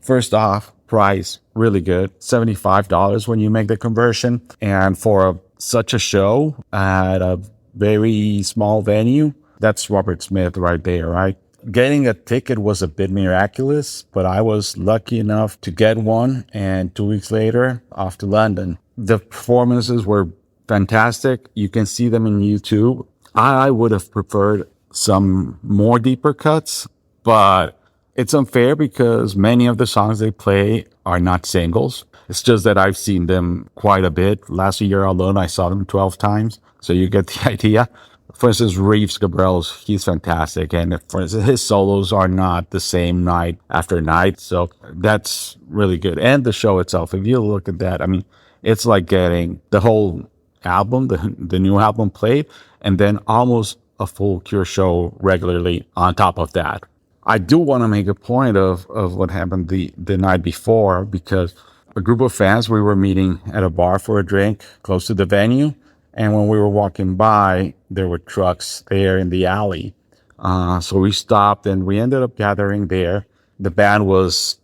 First off, price, really good. $75 when you make the conversion. And for such a show at a very small venue, that's Robert Smith right there, right? Getting a ticket was a bit miraculous, but I was lucky enough to get one, and 2 weeks later, off to London. The performances were fantastic. You can see them in YouTube. I would have preferred some more deeper cuts, but it's unfair because many of the songs they play are not singles. It's just that I've seen them quite a bit. Last year alone, I saw them 12 times, so you get the idea. For instance, Reeves Gabrels, he's fantastic. And for instance, his solos are not the same night after night. So that's really good. And the show itself, if you look at that, I mean, it's like getting the whole album, the new album played, and then almost a full Cure show regularly on top of that. I do want to make a point of what happened the night before, because a group of fans, we were meeting at a bar for a drink close to the venue. And when we were walking by, there were trucks there in the alley. So we stopped and we ended up gathering there. The band was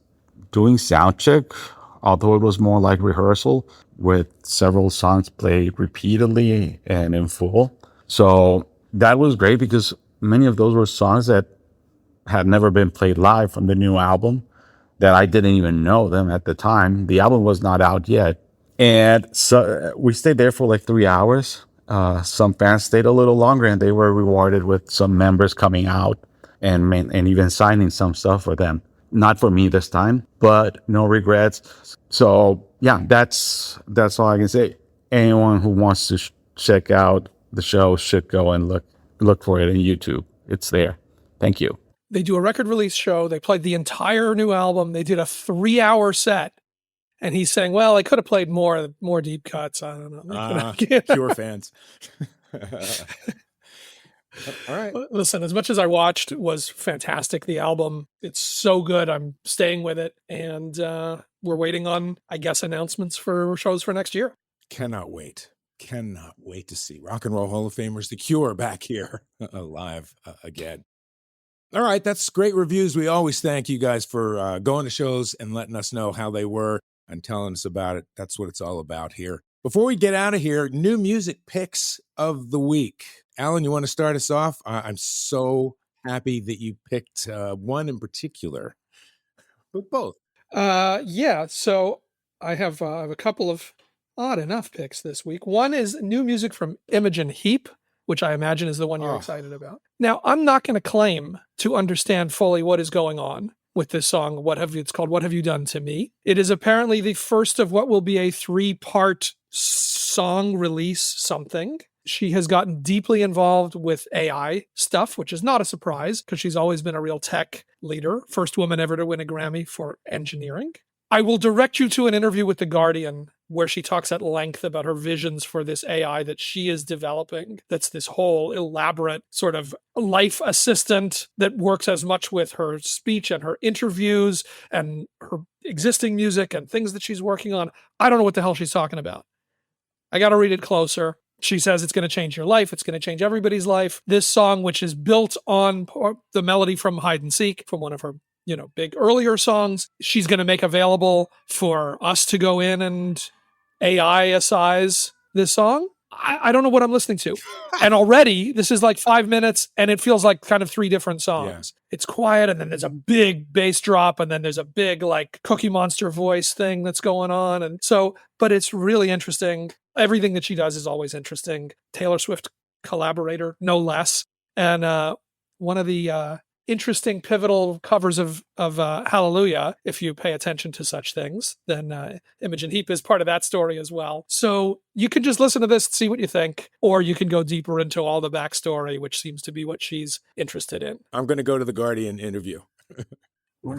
doing sound check, although it was more like rehearsal, with several songs played repeatedly and in full. So that was great because many of those were songs that had never been played live from the new album, that I didn't even know them at the time. The album was not out yet. And so we stayed there for like 3 hours. Some fans stayed a little longer, and they were rewarded with some members coming out and even signing some stuff for them. Not for me this time, but no regrets. So yeah, that's all I can say. Anyone who wants to check out the show should go and look for it on YouTube. It's there. Thank you. They do a record release show. They played the entire new album. They did a 3-hour set. And he's saying, well, I could have played more deep cuts. I don't know. Cure fans. All right. Listen, as much as I watched, it was fantastic. The album, it's so good. I'm staying with it. And we're waiting on, I guess, announcements for shows for next year. Cannot wait to see Rock and Roll Hall of Famers, The Cure, back here live again. All right. That's great reviews. We always thank you guys for going to shows and letting us know how they were and telling us about it. That's what it's all about here. Before we get out of here, new music picks of the week. Alan, you want to start us off? I'm so happy that you picked one in particular, but both. Yeah. So I have a couple of odd enough picks this week. One is new music from Imogen Heap, which I imagine is the one you're excited about. Now, I'm not going to claim to understand fully what is going on with this song. It's called What Have You Done to Me? It is apparently the first of what will be a 3-part song release something. She has gotten deeply involved with AI stuff, which is not a surprise because she's always been a real tech leader. First woman ever to win a Grammy for engineering. I will direct you to an interview with The Guardian where she talks at length about her visions for this AI that she is developing. That's this whole elaborate sort of life assistant that works as much with her speech and her interviews and her existing music and things that she's working on. I don't know what the hell she's talking about. I got to read it closer. She says it's going to change your life. It's going to change everybody's life. This song, which is built on the melody from Hide and Seek, from one of her big earlier songs, she's going to make available for us to go in and AI-size this song. I don't know what I'm listening to. And already, this is like 5 minutes, and it feels like kind of 3 different songs. Yeah. It's quiet, and then there's a big bass drop, and then there's a big like Cookie Monster voice thing that's going on. And so, but it's really interesting. Everything that she does is always interesting. Taylor Swift collaborator, no less. And one of the interesting, pivotal covers of Hallelujah. If you pay attention to such things, then Imogen Heap is part of that story as well. So you can just listen to this, see what you think, or you can go deeper into all the backstory, which seems to be what she's interested in. I'm going to go to the Guardian interview.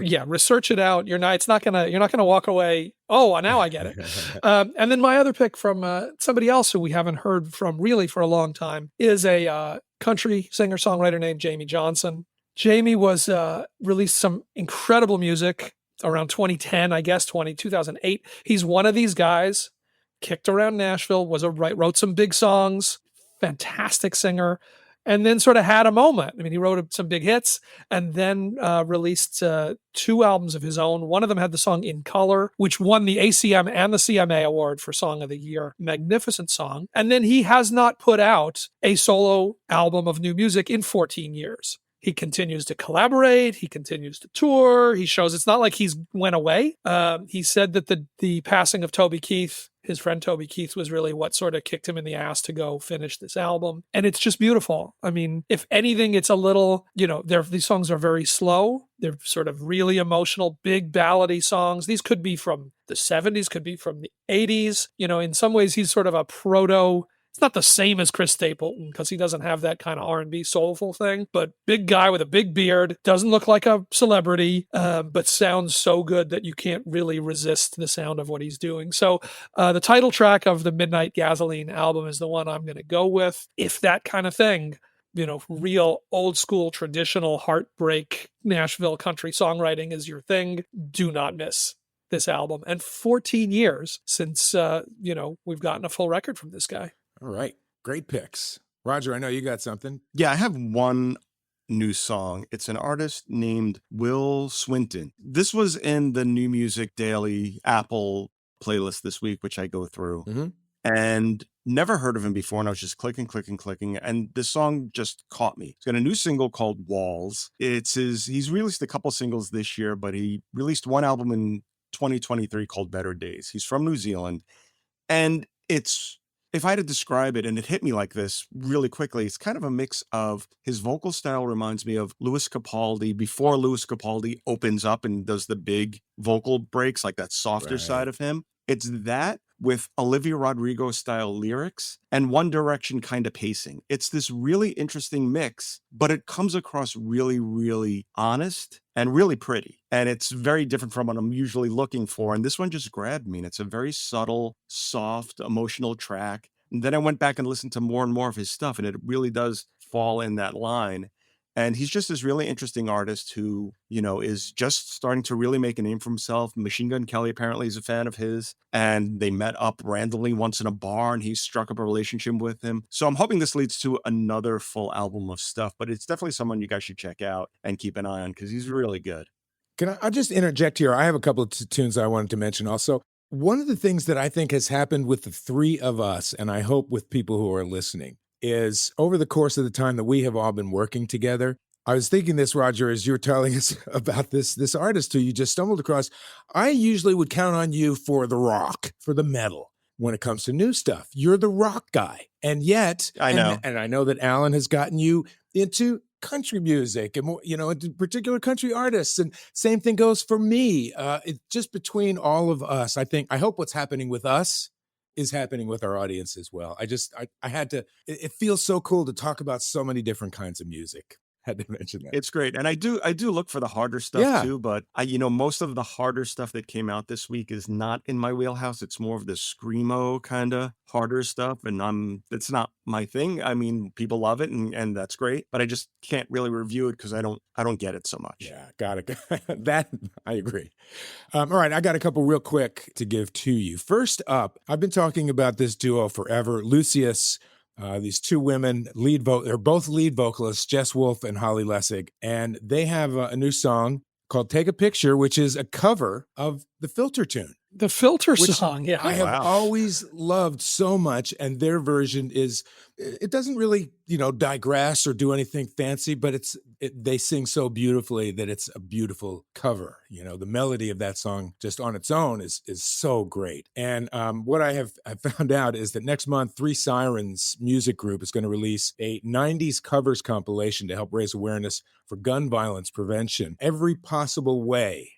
Yeah, research it out. You're not gonna walk away. Oh, now I get it. And then my other pick from somebody else who we haven't heard from really for a long time is a country singer-songwriter named Jamey Johnson. Jamey was released some incredible music around 2010, I guess, 2008. He's one of these guys, kicked around Nashville, wrote some big songs, fantastic singer, and then sort of had a moment. I mean, he wrote some big hits and then released 2 albums of his own. One of them had the song In Color, which won the ACM and the CMA award for Song of the Year. Magnificent song. And then he has not put out a solo album of new music in 14 years. He continues to collaborate. He continues to tour. He shows it's not like he's went away. He said that the passing of Toby Keith, his friend Toby Keith, was really what sort of kicked him in the ass to go finish this album. And it's just beautiful. I mean, if anything, it's a little, these songs are very slow. They're sort of really emotional, big ballady songs. These could be from the 70s, could be from the 80s. In some ways, he's sort of a it's not the same as Chris Stapleton because he doesn't have that kind of R&B soulful thing, but big guy with a big beard, doesn't look like a celebrity, but sounds so good that you can't really resist the sound of what he's doing. So the title track of the Midnight Gasoline album is the one I'm going to go with. If that kind of thing, real old school, traditional heartbreak Nashville country songwriting is your thing, do not miss this album. And 14 years since, we've gotten a full record from this guy. All right. Great picks. Roger, I know you got something. Yeah, I have one new song. It's an artist named Will Swinton. This was in the New Music Daily Apple playlist this week, which I go through. Mm-hmm. And never heard of him before. And I was just clicking. And this song just caught me. He's got a new single called Walls. He's released a couple singles this year, but he released one album in 2023 called Better Days. He's from New Zealand. And if I had to describe it, and it hit me like this really quickly, it's kind of a mix of his vocal style reminds me of Louis Capaldi before Louis Capaldi opens up and does the big vocal breaks, like that softer side of him. It's that with Olivia Rodrigo style lyrics and One Direction kind of pacing. It's this really interesting mix, but it comes across really, really honest and really pretty. And it's very different from what I'm usually looking for. And this one just grabbed me. And it's a very subtle, soft, emotional track. And then I went back and listened to more and more of his stuff, and it really does fall in that line. And he's just this really interesting artist who, is just starting to really make a name for himself. Machine Gun Kelly apparently is a fan of his, and they met up randomly once in a bar, and he struck up a relationship with him. So I'm hoping this leads to another full album of stuff, but it's definitely someone you guys should check out and keep an eye on because he's really good. I'll just interject here. I have a couple of tunes I wanted to mention also. One of the things that I think has happened with the three of us, and I hope with people who are listening, is over the course of the time that we have all been working together, I was thinking this, Roger, as you were telling us about this artist who you just stumbled across. I usually would count on you for the rock, for the metal when it comes to new stuff. You're the rock guy. And yet, I know. And I know that Alan has gotten you into country music and more, into particular country artists. And same thing goes for me. It's just between all of us. I hope what's happening with us is happening with our audience as well. I had to, it feels so cool to talk about so many different kinds of music. Had to mention that. It's great. And I do look for the harder stuff too, but most of the harder stuff that came out this week is not in my wheelhouse. It's more of the screamo kind of harder stuff. And it's not my thing. I mean, people love it and that's great, but I just can't really review it because I don't get it so much. Yeah, got it. That I agree. All right. I got a couple real quick to give to you. First up, I've been talking about this duo forever, Lucius. These two women, they're both lead vocalists, Jess Wolfe and Holly Lessig, and they have a new song called Take a Picture, which is a cover of the Filter tune. The Filter which song, yeah. I have always loved so much, and their version it doesn't really, digress or do anything fancy, but they sing so beautifully that it's a beautiful cover. The melody of that song just on its own is so great. And what I found out is that next month, Three Sirens Music Group is going to release a 90s covers compilation to help raise awareness for gun violence prevention. Every Possible Way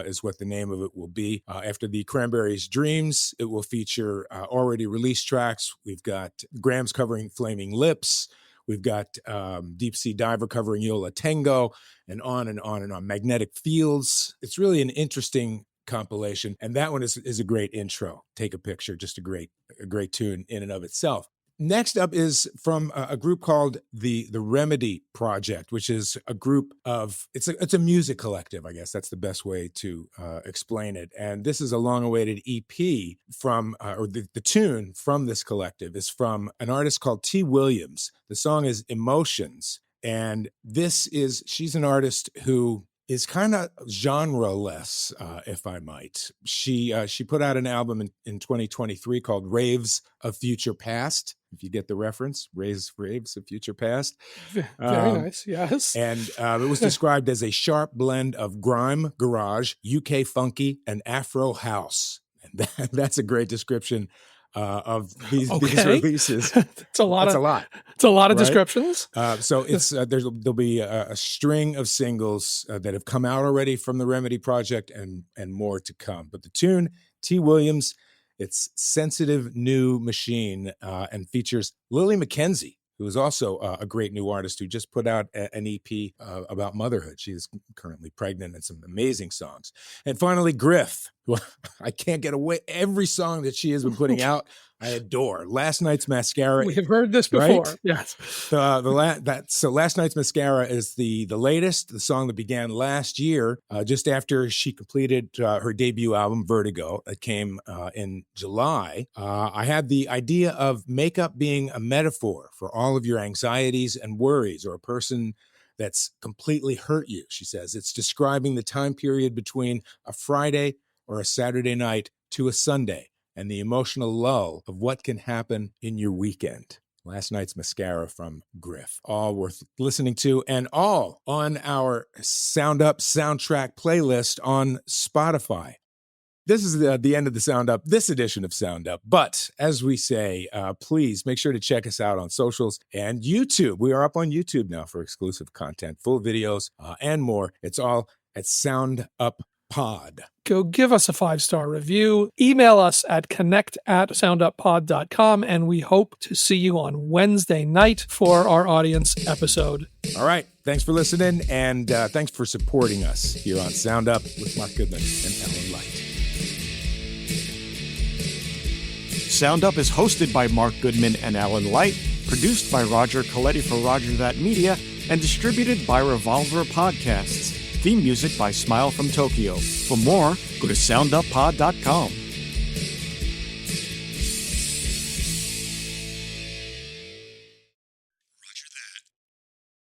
is what the name of it will be. After the Cranberries' Dreams, it will feature already released tracks. We've got Grams covering Flaming Lips. We've got Deep Sea Diver covering Yola Tango, and on and on and on. Magnetic Fields. It's really an interesting compilation, and that one is a great intro. Take a Picture, just a great tune in and of itself. Next up is from a group called the Remedy Project, which is a group of, it's a music collective, I guess that's the best way to explain it. And this is a long-awaited EP from, or the tune from this collective is from an artist called T. Williams. The song is Emotions. And she's an artist who is kind of genre-less, if I might. She put out an album in 2023 called Raves of Future Past, if you get the reference, Raves of Future Past. Very nice, yes. And it was described as a sharp blend of grime, garage, UK funky, and Afro house. And that's a great description of these releases. It's a lot of descriptions. So it's there'll be a string of singles that have come out already from the Remedy Project, and more to come. But the tune, T. Williams, it's Sensitive New Machine, and features Lily McKenzie, who is also a great new artist who just put out an EP about motherhood. She is currently pregnant, and some amazing songs. And finally, Griff, who I can't get away. Every song that she has been putting out, I adore. Last Night's Mascara. We have heard this before. Right? Yes. So Last Night's Mascara is the latest, the song that began last year, just after she completed her debut album, Vertigo. It came in July. I had the idea of makeup being a metaphor for all of your anxieties and worries, or a person that's completely hurt you, she says. It's describing the time period between a Friday or a Saturday night to a Sunday, and the emotional lull of what can happen in your weekend. Last Night's Mascara from Griff. All worth listening to, and all on our Sound Up soundtrack playlist on Spotify. This is the end of the Sound Up, this edition of Sound Up. But as we say, please make sure to check us out on socials and YouTube. We are up on YouTube now for exclusive content, full videos, and more. It's all at Sound Up Pod. Go give us a 5-star review. Email us at connect@sounduppod.com, and we hope to see you on Wednesday night for our audience episode. All right. Thanks for listening, and thanks for supporting us here on Sound Up with Mark Goodman and Ellen Light. Sound Up is hosted by Mark Goodman and Alan Light, produced by Roger Coletti for Roger That Media, and distributed by Revolver Podcasts. Theme music by Smile from Tokyo. For more, go to sounduppod.com.